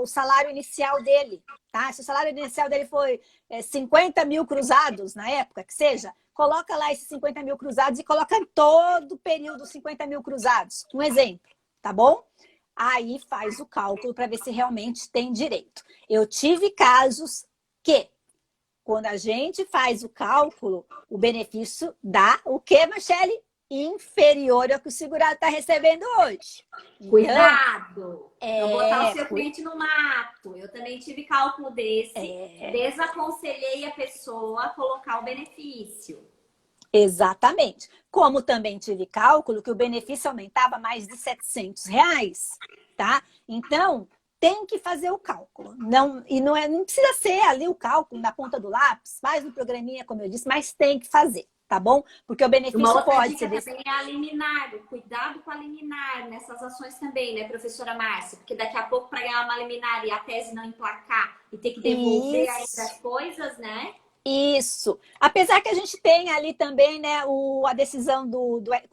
B: o salário inicial dele, tá? Se o salário inicial dele foi 50 mil cruzados, na época que seja, coloca lá esses 50 mil cruzados e coloca todo o período 50 mil cruzados. Um exemplo, tá bom? Aí faz o cálculo para ver se realmente tem direito. Eu tive casos que, quando a gente faz o cálculo, o benefício dá o quê, Michele? Inferior ao que o segurado está recebendo hoje.
A: Cuidado! Não botar o seu cliente no mato. Eu também tive cálculo desse. Desaconselhei a pessoa a colocar o benefício.
B: Exatamente. Como também tive cálculo que o benefício aumentava mais de R$700, tá? Então, tem que fazer o cálculo. Não precisa ser ali o cálculo na ponta do lápis, faz no programinha, como eu disse, mas tem que fazer, tá bom? Porque o benefício pode ser...
A: também é a liminar, cuidado com a liminar nessas ações também, né, professora Márcia? Porque daqui a pouco, para ganhar uma liminar e a tese não emplacar e ter que devolver ainda as coisas, né?
B: Isso. Apesar que a gente tem ali também, né, a decisão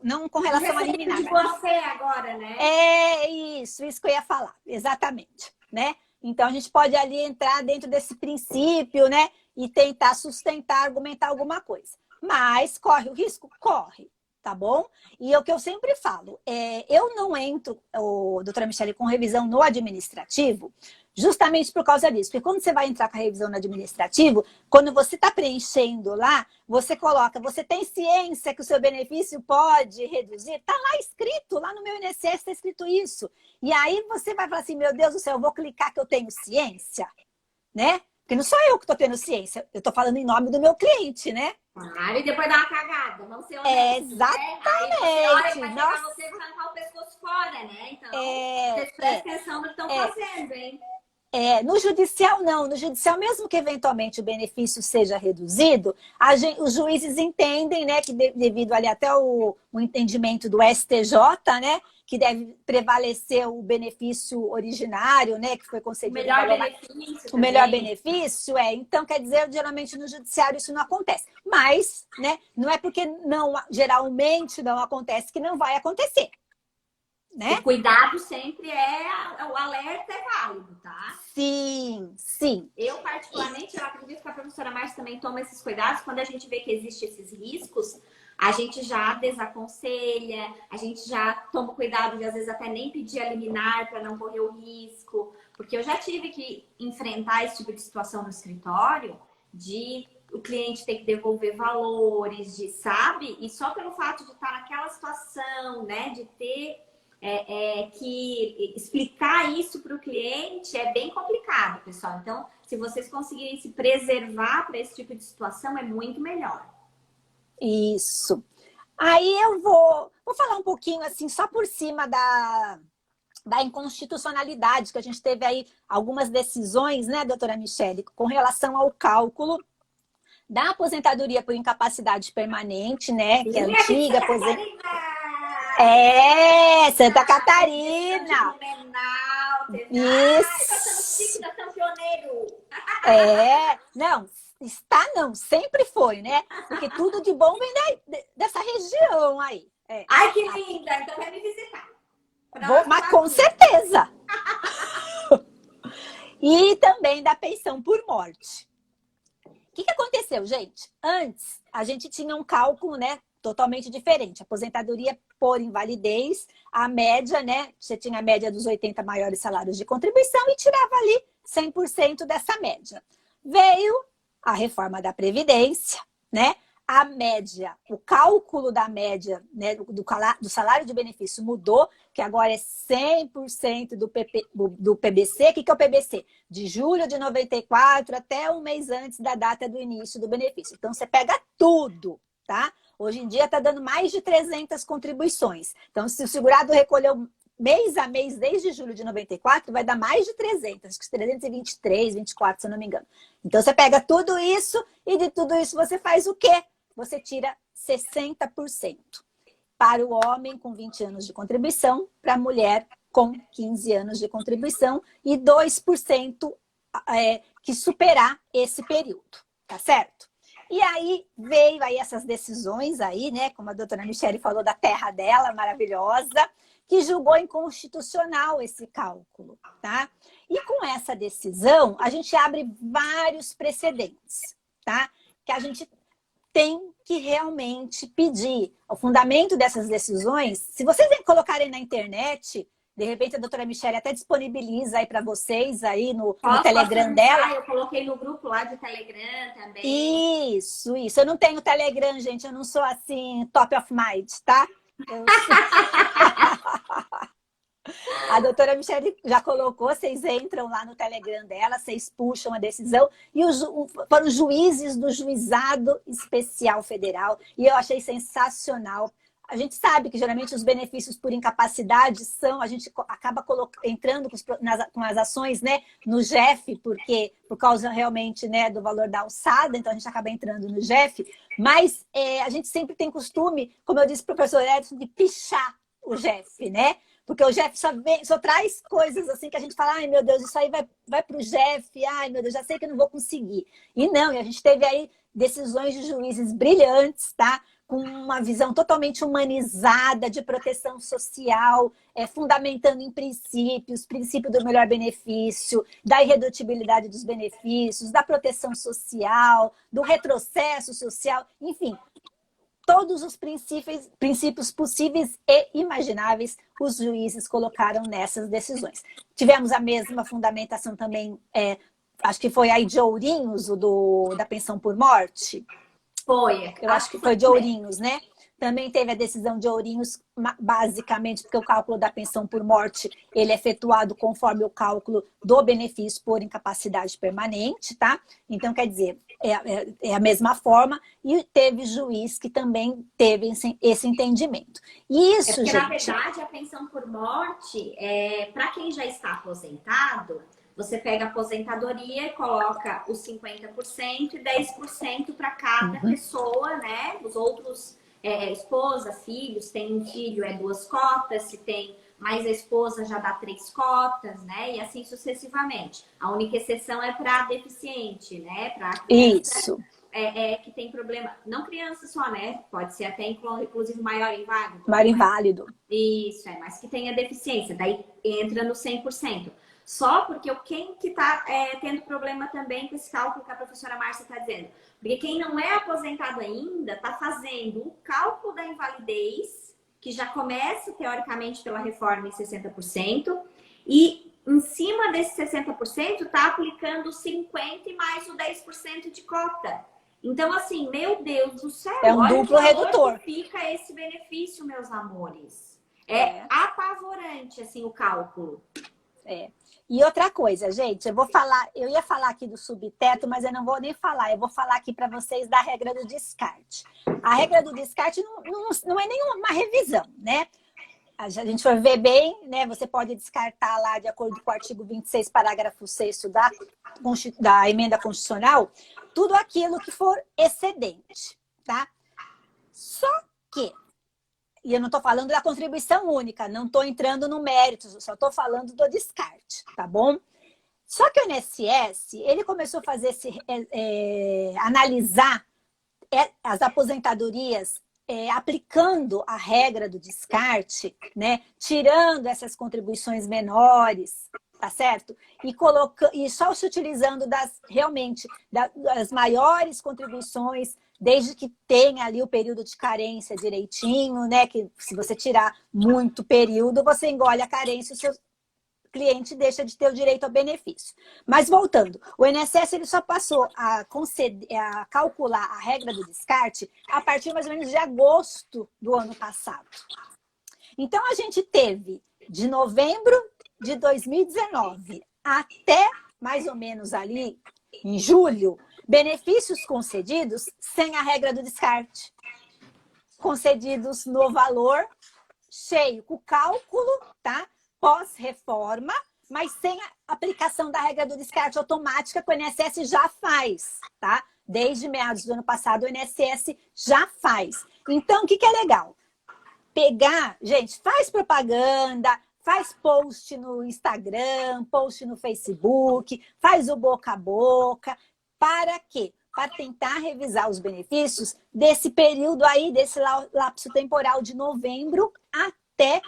B: não com relação à liminar.
A: De você agora, né?
B: Isso que eu ia falar, exatamente, né? Então a gente pode ali entrar dentro desse princípio, né, e tentar sustentar, argumentar alguma coisa. Mas corre o risco? Corre, tá bom? E é o que eu sempre falo, eu não entro, doutora Michele, com revisão no administrativo, justamente por causa disso. Porque quando você vai entrar com a revisão no administrativo, quando você está preenchendo lá, você coloca, você tem ciência que o seu benefício pode reduzir? Está lá escrito, lá no meu INSS está escrito isso. E aí você vai falar assim, meu Deus do céu, eu vou clicar que eu tenho ciência, né? Porque não sou eu que estou tendo ciência, eu estou falando em nome do meu cliente, né?
A: Claro, e depois dá uma cagada, vamos ser honestos,
B: exatamente.
A: Né? Aí você olha, vai você arrancar o pescoço fora, né? Então, vocês prestem atenção no que estão fazendo, hein?
B: No judicial não, no judicial mesmo que eventualmente o benefício seja reduzido, os juízes entendem, né, que devido ali até o entendimento do STJ, né, que deve prevalecer o benefício originário, né, que foi concedido. O melhor benefício, então quer dizer, geralmente no judiciário isso não acontece. Mas, né, não é porque geralmente não acontece que não vai acontecer. Né?
A: O cuidado sempre o alerta é válido, tá?
B: Sim, sim.
A: Eu, particularmente, eu acredito que a professora Márcia também toma esses cuidados. Quando a gente vê que existem esses riscos, a gente já desaconselha, a gente já toma cuidado de, às vezes, até nem pedir a liminar para não correr o risco. Porque eu já tive que enfrentar esse tipo de situação no escritório, de o cliente ter que devolver valores, sabe? E só pelo fato de estar naquela situação, né, de ter... que explicar isso para o cliente é bem complicado, pessoal. Então, se vocês conseguirem se preservar para esse tipo de situação, é muito melhor.
B: Isso. Aí eu vou falar um pouquinho, assim, só por cima da inconstitucionalidade, que a gente teve aí algumas decisões, né, doutora Michele, com relação ao cálculo da aposentadoria por incapacidade permanente, né, que é antiga, É, Santa Catarina.
A: Blumenau, teve... Ai, nós estamos chique,
B: Isso.
A: nós estamos pioneiro.
B: É, não, está não, sempre foi, né? Porque tudo de bom vem dessa região aí. É.
A: Ai, que linda! Então vai me visitar.
B: Mas com certeza. E também da pensão por morte. O que aconteceu, gente? Antes, a gente tinha um cálculo, né, totalmente diferente. Aposentadoria por invalidez, a média, né? Você tinha a média dos 80 maiores salários de contribuição e tirava ali 100% dessa média. Veio a reforma da Previdência, né? A média, o cálculo da média, né, do salário de benefício mudou, que agora é 100% do PBC. O que é o PBC? De julho de 94 até um mês antes da data do início do benefício. Então, você pega tudo, tá? Hoje em dia está dando mais de 300 contribuições. Então, se o segurado recolheu mês a mês desde julho de 94, vai dar mais de 300, acho que 323, 24, se eu não me engano. Então, você pega tudo isso e de tudo isso você faz o quê? Você tira 60% para o homem com 20 anos de contribuição, para a mulher com 15 anos de contribuição e 2% que superar esse período, tá certo? E aí veio aí essas decisões aí, né, como a doutora Michele falou da terra dela, maravilhosa, que julgou inconstitucional esse cálculo, tá? E com essa decisão, a gente abre vários precedentes, tá? Que a gente tem que realmente pedir. O fundamento dessas decisões, se vocês colocarem na internet, de repente a doutora Michele até disponibiliza aí para vocês aí no Telegram dela.
A: Eu coloquei no grupo lá de Telegram também.
B: Isso. Eu não tenho Telegram, gente. Eu não sou assim, top of mind, tá? A doutora Michele já colocou, vocês entram lá no Telegram dela, vocês puxam a decisão e foram os juízes do Juizado Especial Federal e eu achei sensacional. A gente sabe que geralmente os benefícios por incapacidade a gente acaba entrando com as ações, né, no GEF, porque por causa realmente, né, do valor da alçada, então a gente acaba entrando no GEF, mas a gente sempre tem costume, como eu disse para o professor Edson, de pichar o GEF, né? Porque o GEF só traz coisas assim que a gente fala, ai meu Deus, isso aí vai para o GEF, ai meu Deus, já sei que eu não vou conseguir. E não, e a gente teve aí decisões de juízes brilhantes, tá? Com uma visão totalmente humanizada de proteção social, fundamentando em princípio do melhor benefício, da irredutibilidade dos benefícios, da proteção social, do retrocesso social, enfim, todos os princípios possíveis e imagináveis os juízes colocaram nessas decisões. Tivemos a mesma fundamentação também, acho que foi aí de Ourinhos, da pensão por morte.
A: Foi.
B: Eu acho que foi de Ourinhos, né? Também teve a decisão de Ourinhos, basicamente, porque o cálculo da pensão por morte ele é efetuado conforme o cálculo do benefício por incapacidade permanente, tá? Então, quer dizer, é a mesma forma. E teve juiz que também teve esse entendimento. E isso,
A: porque,
B: gente...
A: na verdade, a pensão por morte, para quem já está aposentado, você pega a aposentadoria e coloca os 50% e 10% para cada pessoa, né? Os outros... esposa, filhos, tem um filho, 2 cotas, se tem mais a esposa já dá 3 cotas, né? E assim sucessivamente. A única exceção é para deficiente, né? Para criança.
B: Isso.
A: Que tem problema, não criança só, né? Pode ser até inclusive maior inválido.
B: Maior inválido.
A: Isso, mas que tenha deficiência, daí entra no 100%. Só porque quem que tá tendo problema também com esse cálculo que a professora Márcia está dizendo. Porque quem não é aposentado ainda está fazendo o cálculo da invalidez, que já começa, teoricamente, pela reforma em 60%, e em cima desse 60% está aplicando 50% e mais o 10% de cota. Então, assim, meu Deus do céu,
B: é um duplo redutor.
A: Fica esse benefício, meus amores. É apavorante, assim, o cálculo.
B: E outra coisa, gente, eu ia falar aqui do subteto, mas eu não vou nem falar, eu vou falar aqui para vocês da regra do descarte. A regra do descarte não é nenhuma revisão, né? A gente for ver bem, né? Você pode descartar lá, de acordo com o artigo 26, parágrafo 6º da emenda constitucional, tudo aquilo que for excedente, tá? Só que E eu não estou falando da contribuição única, não estou entrando no mérito, só estou falando do descarte, tá bom? Só que o INSS, ele começou a fazer analisar as aposentadorias aplicando a regra do descarte, né? Tirando essas contribuições menores, tá certo? E só se utilizando realmente das maiores contribuições, desde que tenha ali o período de carência direitinho, né? Que se você tirar muito período, você engole a carência, o seu cliente deixa de ter o direito ao benefício. Mas voltando, o INSS ele só passou a calcular a regra do descarte a partir mais ou menos de agosto do ano passado. Então, a gente teve de novembro de 2019 até mais ou menos ali em julho, benefícios concedidos sem a regra do descarte. Concedidos no valor cheio, com cálculo, tá? Pós-reforma, mas sem a aplicação da regra do descarte automática que o INSS já faz, tá? Desde meados do ano passado, o INSS já faz. Então, o que é legal? Gente, faz propaganda, faz post no Instagram, post no Facebook, faz o boca a boca. Para quê? Para tentar revisar os benefícios desse período aí, desse lapso temporal de novembro até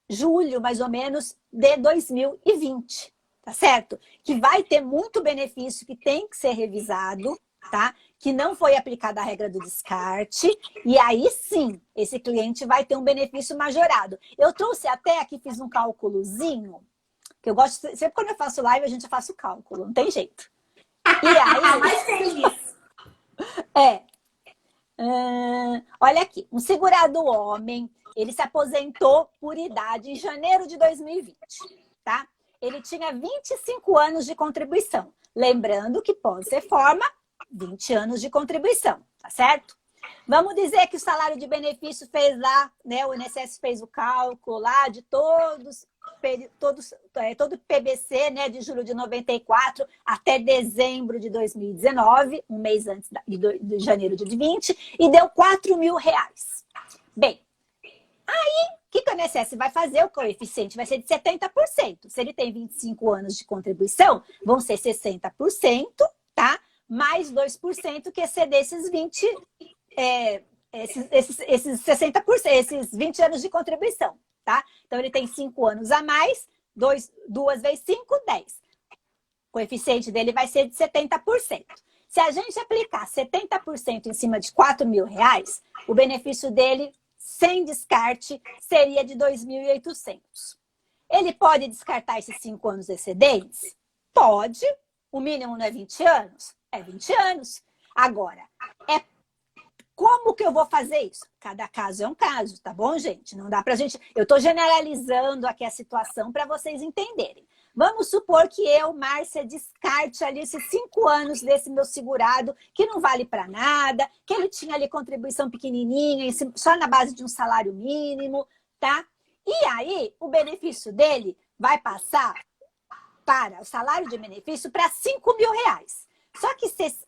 B: julho, mais ou menos, de 2020, tá certo? Que vai ter muito benefício que tem que ser revisado, tá? Que não foi aplicada a regra do descarte, e aí sim, esse cliente vai ter um benefício majorado. Eu trouxe até aqui, fiz um cálculozinho, que eu gosto, sempre quando eu faço live, a gente faz o cálculo, não tem jeito. E aí...
A: Mas tem isso.
B: Olha aqui, um segurado homem, ele se aposentou por idade em janeiro de 2020, tá? Ele tinha 25 anos de contribuição. Lembrando que pós-reforma, 20 anos de contribuição, tá certo? Vamos dizer que o salário de benefício fez lá, né? O INSS fez o cálculo lá de todo o PBC, né? De julho de 94 até dezembro de 2019, um mês antes de janeiro de 20, e deu R$4.000. Bem, aí, o que o INSS vai fazer? O coeficiente vai ser de 70%. Se ele tem 25 anos de contribuição, vão ser 60%, tá? Mais 2% que exceder esses 60%, esses 20 anos de contribuição, tá? Então, ele tem 5 anos a mais, 2 vezes 5, 10. O coeficiente dele vai ser de 70%. Se a gente aplicar 70% em cima de R$4.000, o benefício dele, sem descarte, seria de 2.800. Ele pode descartar esses 5 anos excedentes? Pode. O mínimo não é 20 anos? É 20 anos. Agora, como que eu vou fazer isso? Cada caso é um caso, tá bom, gente? Não dá pra gente... Eu tô generalizando aqui a situação para vocês entenderem. Vamos supor que eu, Márcia, descarte ali esses 5 anos desse meu segurado, que não vale para nada, que ele tinha ali contribuição pequenininha, só na base de um salário mínimo, tá? E aí, o benefício dele vai passar para o salário de benefício para R$5.000.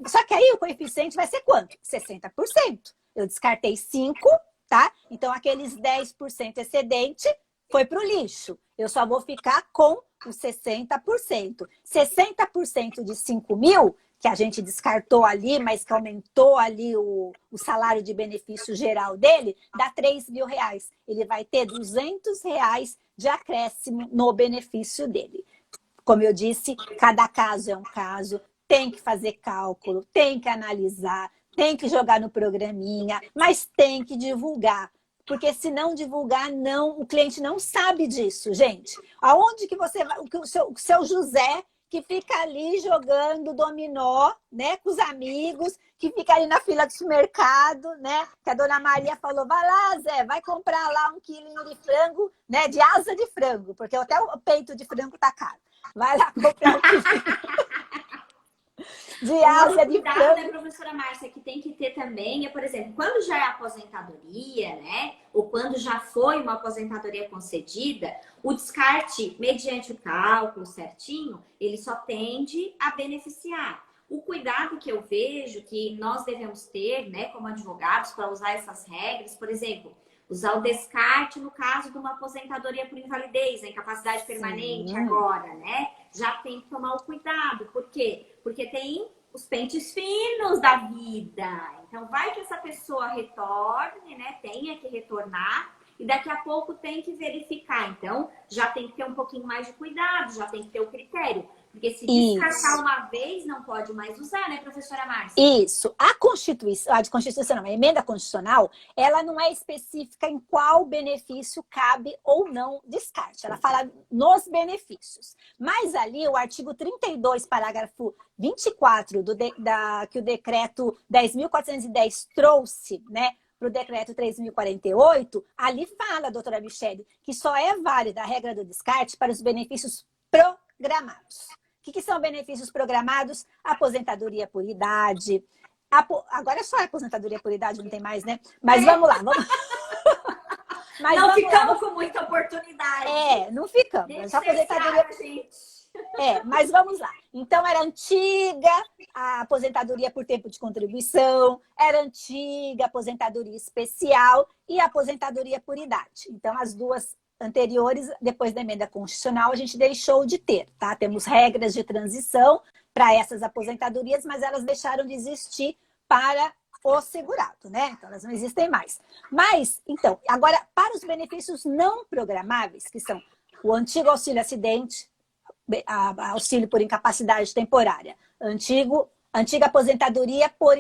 B: Só que aí o coeficiente vai ser quanto? 60%. Eu descartei 5, tá? Então, aqueles 10% excedente foi para o lixo. Eu só vou ficar com os 60%. 60% de 5.000, que a gente descartou ali, mas que aumentou ali o salário de benefício geral dele, dá R$3.000. Ele vai ter R$200 de acréscimo no benefício dele. Como eu disse, cada caso é um caso, tem que fazer cálculo, tem que analisar, tem que jogar no programinha, mas tem que divulgar. Porque se não divulgar, o cliente não sabe disso, gente. Aonde que você vai, o seu José, que fica ali jogando dominó, né, com os amigos, que fica ali na fila do supermercado, né, que a dona Maria falou, vai lá, Zé, vai comprar lá 1 quilinho de frango, né, de asa de frango, porque até o peito de frango tá caro. Vai lá comprar 1 quilinho de asa de
A: cuidado,
B: frango.
A: né, professora Márcia, que tem que ter também, por exemplo, quando já é aposentadoria, né, ou quando já foi uma aposentadoria concedida, o descarte, mediante o cálculo certinho, ele só tende a beneficiar. O cuidado que eu vejo que nós devemos ter, né, como advogados, para usar essas regras, por exemplo, Usar o descarte no caso de uma aposentadoria por invalidez, a incapacidade permanente agora, né? Já tem que tomar o cuidado. Por quê? Porque tem os pentes finos da vida. Então, vai que essa pessoa retorne, né? Tenha que retornar. E daqui a pouco tem que verificar. Então, já tem que ter um pouquinho mais de cuidado, já tem que ter o critério. Porque se descartar uma vez, não pode mais usar, né, professora Márcia?
B: Isso. A Constituição não, a emenda constitucional, ela não é específica em qual benefício cabe ou não descarte. Ela fala nos benefícios. Mas ali, o artigo 32, parágrafo 24, que o decreto 10.410 trouxe, né, para o decreto 3.048, ali fala, doutora Michele, que só é válida a regra do descarte para os benefícios programados. O que são benefícios programados? Aposentadoria por idade. Agora é só aposentadoria por idade, não tem mais, né? Mas vamos lá.
A: Mas não ficamos com muita oportunidade.
B: Não ficamos. Só aposentadoria... gente. Mas vamos lá. Então, era antiga a aposentadoria por tempo de contribuição, era antiga a aposentadoria especial e a aposentadoria por idade. Então, as duas anteriores, depois da emenda constitucional, a gente deixou de ter, tá? Temos regras de transição para essas aposentadorias, mas elas deixaram de existir para o segurado, né? Então, elas não existem mais. Mas, então, agora, para os benefícios não programáveis, que são o antigo auxílio acidente, auxílio por incapacidade temporária, antiga aposentadoria por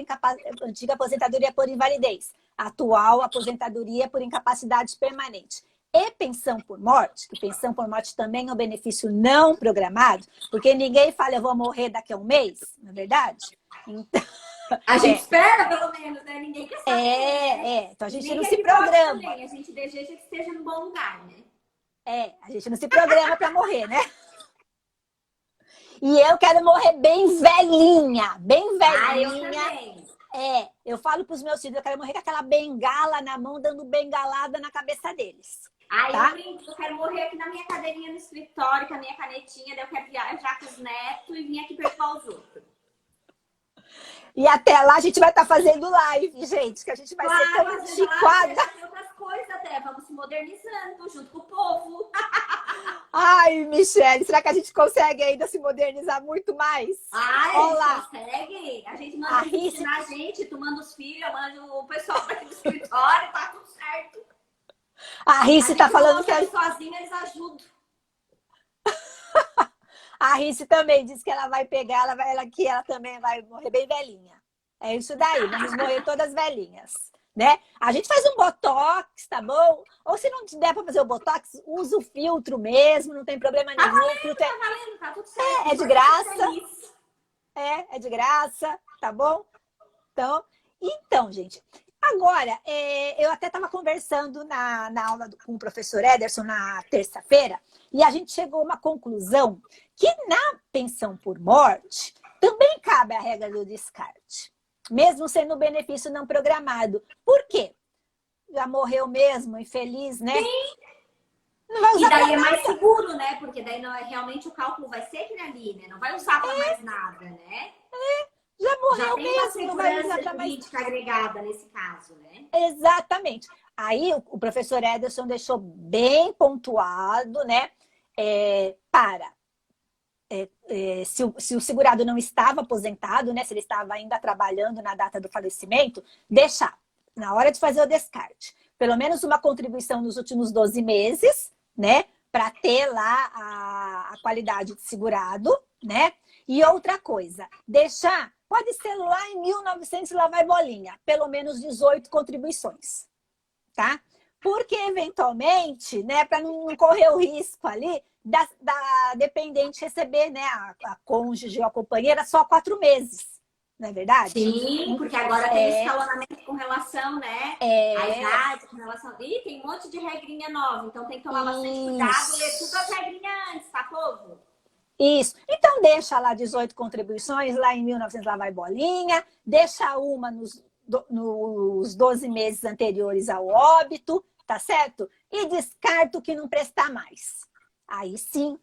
B: invalidez, atual aposentadoria por incapacidade permanente. E pensão por morte, que pensão por morte também é um benefício não programado, porque ninguém fala, eu vou morrer daqui a um mês, não é verdade? Então,
A: a gente espera, pelo menos, né? Ninguém quer saber.
B: Então a gente não se programa.
A: Também. A gente deseja que esteja no bom lugar, né?
B: A gente não se programa para morrer, né? E eu quero morrer bem velhinha, bem velhinha.
A: Eu também.
B: Eu falo para os meus filhos, eu quero morrer com aquela bengala na mão, dando bengalada na cabeça deles.
A: Eu brinco, eu quero morrer aqui na minha cadeirinha no escritório, com a minha canetinha, daí eu quero viajar com os netos e vir aqui perturbar os outros.
B: E até lá a gente vai estar fazendo live, gente, que a gente vai ser tão antiquada.
A: Fazer outras coisas até, vamos se modernizando junto com o povo.
B: Ai, Michele, será que a gente consegue ainda se modernizar muito mais?
A: Olá. Consegue. A gente manda ensinar a gente, tu manda os filhos, eu mando o pessoal daqui do escritório, tá tudo certo.
B: A Rice tá falando que
A: sozinha eles ajudam.
B: A Rice também disse que ela vai pegar, ela também vai morrer bem velhinha. É isso daí, vamos morrer todas velhinhas, né? A gente faz um botox, tá bom? Ou se não der para fazer o botox, usa o filtro mesmo, não tem problema nenhum.
A: Tá valendo, tá tudo certo.
B: É de graça. É de graça, tá bom? Então, gente, agora, eu até estava conversando na aula com o professor Ederson na terça-feira, e a gente chegou a uma conclusão que na pensão por morte também cabe a regra do descarte, mesmo sendo um benefício não programado. Por quê? Já morreu mesmo, infeliz, né?
A: Sim.
B: Não vai usar
A: e daí é mais seguro, né? Porque daí realmente o cálculo vai ser aquele ali, né? Não vai usar para mais nada, né?
B: Já morreu
A: já tem
B: mesmo, não vai usar para mais
A: política agregada nesse caso, né?
B: Exatamente. Aí o professor Ederson deixou bem pontuado, né? Se o segurado não estava aposentado, né? Se ele estava ainda trabalhando na data do falecimento, deixar, na hora de fazer o descarte, pelo menos uma contribuição nos últimos 12 meses, né? Para ter lá a qualidade de segurado, né? E outra coisa, deixar, pode ser lá em 1900 lá vai bolinha, pelo menos 18 contribuições, tá? Porque, eventualmente, né, para não correr o risco ali da dependente receber, né, a cônjuge ou a companheira só 4 meses, não é verdade?
A: Sim, porque agora tem escalonamento com relação, né, à idade, com relação... Ih, tem um monte de regrinha nova, então tem que tomar bastante cuidado, ler tudo as regrinhas antes, tá, povo?
B: Isso. Então, deixa lá 18 contribuições, lá em 1900 lá vai bolinha, deixa uma nos 12 meses anteriores ao óbito, tá certo? E descarta o que não prestar mais. Aí sim,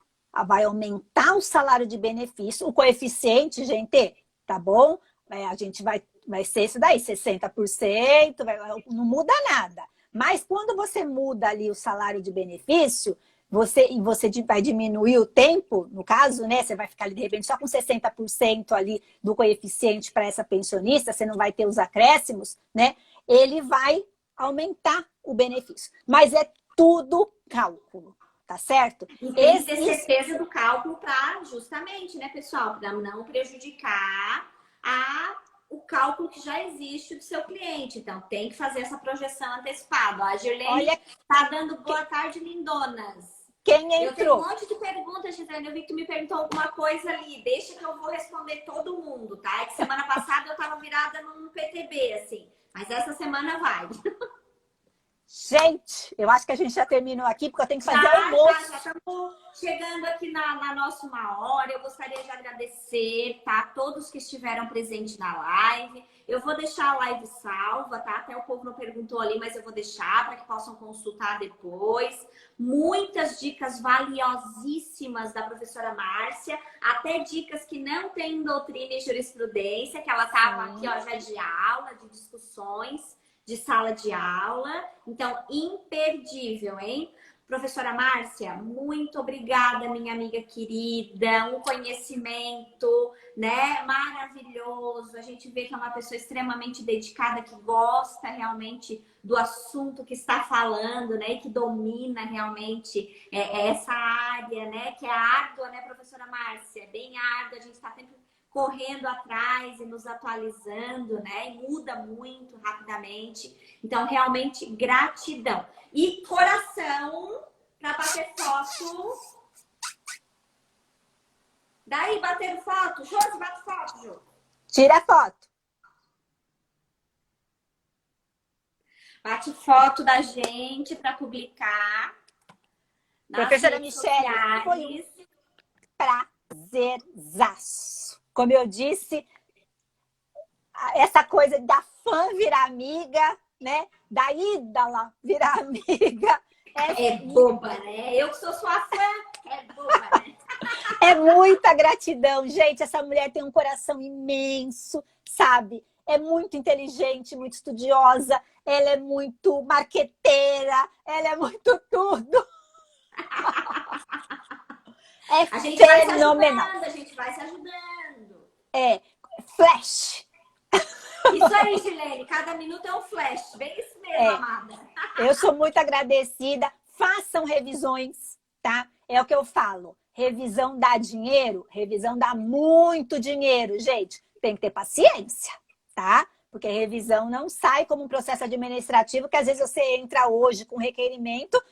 B: vai aumentar o salário de benefício, o coeficiente, gente, tá bom? A gente vai ser isso daí, 60%, não muda nada. Mas quando você muda ali o salário de benefício, você vai diminuir o tempo, no caso, né? Você vai ficar ali, de repente, só com 60% ali do coeficiente para essa pensionista, você não vai ter os acréscimos, né? Ele vai aumentar o benefício. Mas é tudo cálculo, tá certo?
A: E tem que ter certeza do cálculo para justamente, né, pessoal, para não prejudicar o cálculo que já existe do seu cliente. Então, tem que fazer essa projeção antecipada. A Girlene está dando boa tarde, lindonas.
B: Quem entrou?
A: Eu tenho um monte de perguntas, Gisele. Eu vi que tu me perguntou alguma coisa ali. Deixa que eu vou responder todo mundo, tá? É que semana passada eu estava virada num PTB, assim. Mas essa semana vai.
B: Gente, eu acho que a gente já terminou aqui, porque eu tenho que fazer almoço.
A: Já estamos chegando aqui na nossa 1 hora. Eu gostaria de agradecer, tá? Todos que estiveram presentes na live. Eu vou deixar a live salva, tá? Até o povo não perguntou ali, mas eu vou deixar para que possam consultar depois. Muitas dicas valiosíssimas da professora Márcia, até dicas que não tem em doutrina e jurisprudência, que ela estava aqui, ó, já de aula, de discussões, de sala de aula. Então, imperdível, hein? Professora Márcia, muito obrigada, minha amiga querida. Um conhecimento, né, maravilhoso. A gente vê que é uma pessoa extremamente dedicada, que gosta realmente do assunto que está falando, né, e que domina realmente essa área, né, que é árdua, né, professora Márcia? É bem árdua, a gente está sempre correndo atrás e nos atualizando, né? E muda muito rapidamente. Então, realmente, gratidão. E coração para bater foto. Daí, bater foto. Josi, bate foto, Jô.
B: Tira a foto.
A: Bate foto da gente para publicar.
B: Professora Michele, foi um prazerzaço. Como eu disse, essa coisa da fã virar amiga, né? Da ídola virar amiga.
A: É boba, né? Eu que sou sua fã, é boba, né?
B: É muita gratidão, gente. Essa mulher tem um coração imenso, sabe? É muito inteligente, muito estudiosa. Ela é muito marqueteira. Ela é muito tudo. É
A: a gente
B: fenomenal.
A: Vai se ajudando, a gente vai se ajudando.
B: É flash.
A: Isso aí, Gilene. Cada minuto é um flash. Bem isso mesmo, amada.
B: Eu sou muito agradecida. Façam revisões, tá? É o que eu falo. Revisão dá dinheiro, revisão dá muito dinheiro, gente. Tem que ter paciência, tá? Porque revisão não sai como um processo administrativo, que às vezes você entra hoje com requerimento,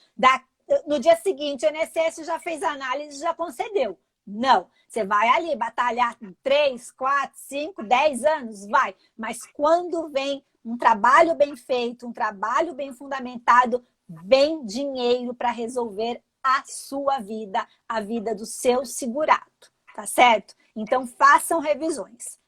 B: no dia seguinte o INSS já fez análise e já concedeu. Não, você vai ali batalhar 3, 4, 5, 10 anos, vai. Mas quando vem um trabalho bem feito, um trabalho bem fundamentado, vem dinheiro para resolver a sua vida, a vida do seu segurado, tá certo? Então façam revisões.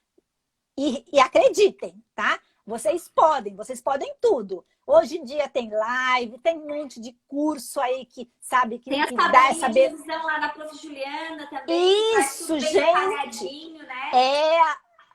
B: E acreditem, tá? Vocês podem tudo. Hoje em dia tem live, tem um monte de curso aí que sabe que
A: tem
B: dá essa
A: de revisão lá da Prof. Juliana também.
B: Isso, gente. Né?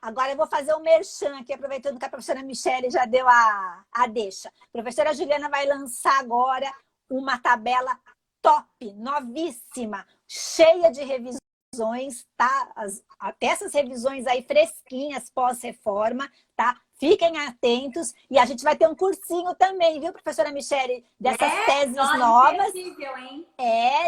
B: Agora eu vou fazer um merchan aqui, aproveitando que a professora Michele já deu a deixa. A professora Juliana vai lançar agora uma tabela top, novíssima, cheia de revisões, tá? Até essas revisões aí fresquinhas pós-reforma, tá? Fiquem atentos e a gente vai ter um cursinho também, viu, professora Michele? Dessas teses novas.
A: Hein?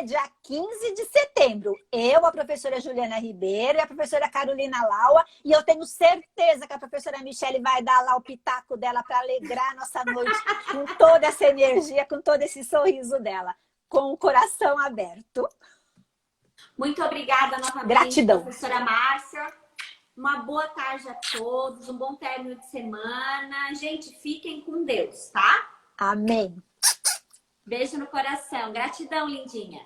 B: Dia 15 de setembro. Eu, a professora Juliana Ribeiro e a professora Carolina Laua. E eu tenho certeza que a professora Michele vai dar lá o pitaco dela para alegrar a nossa noite com toda essa energia, com todo esse sorriso dela, com o coração aberto.
A: Muito obrigada novamente,
B: gratidão,
A: professora Márcia. Uma boa tarde a todos, um bom término de semana. Gente, fiquem com Deus, tá?
B: Amém.
A: Beijo no coração. Gratidão, lindinha.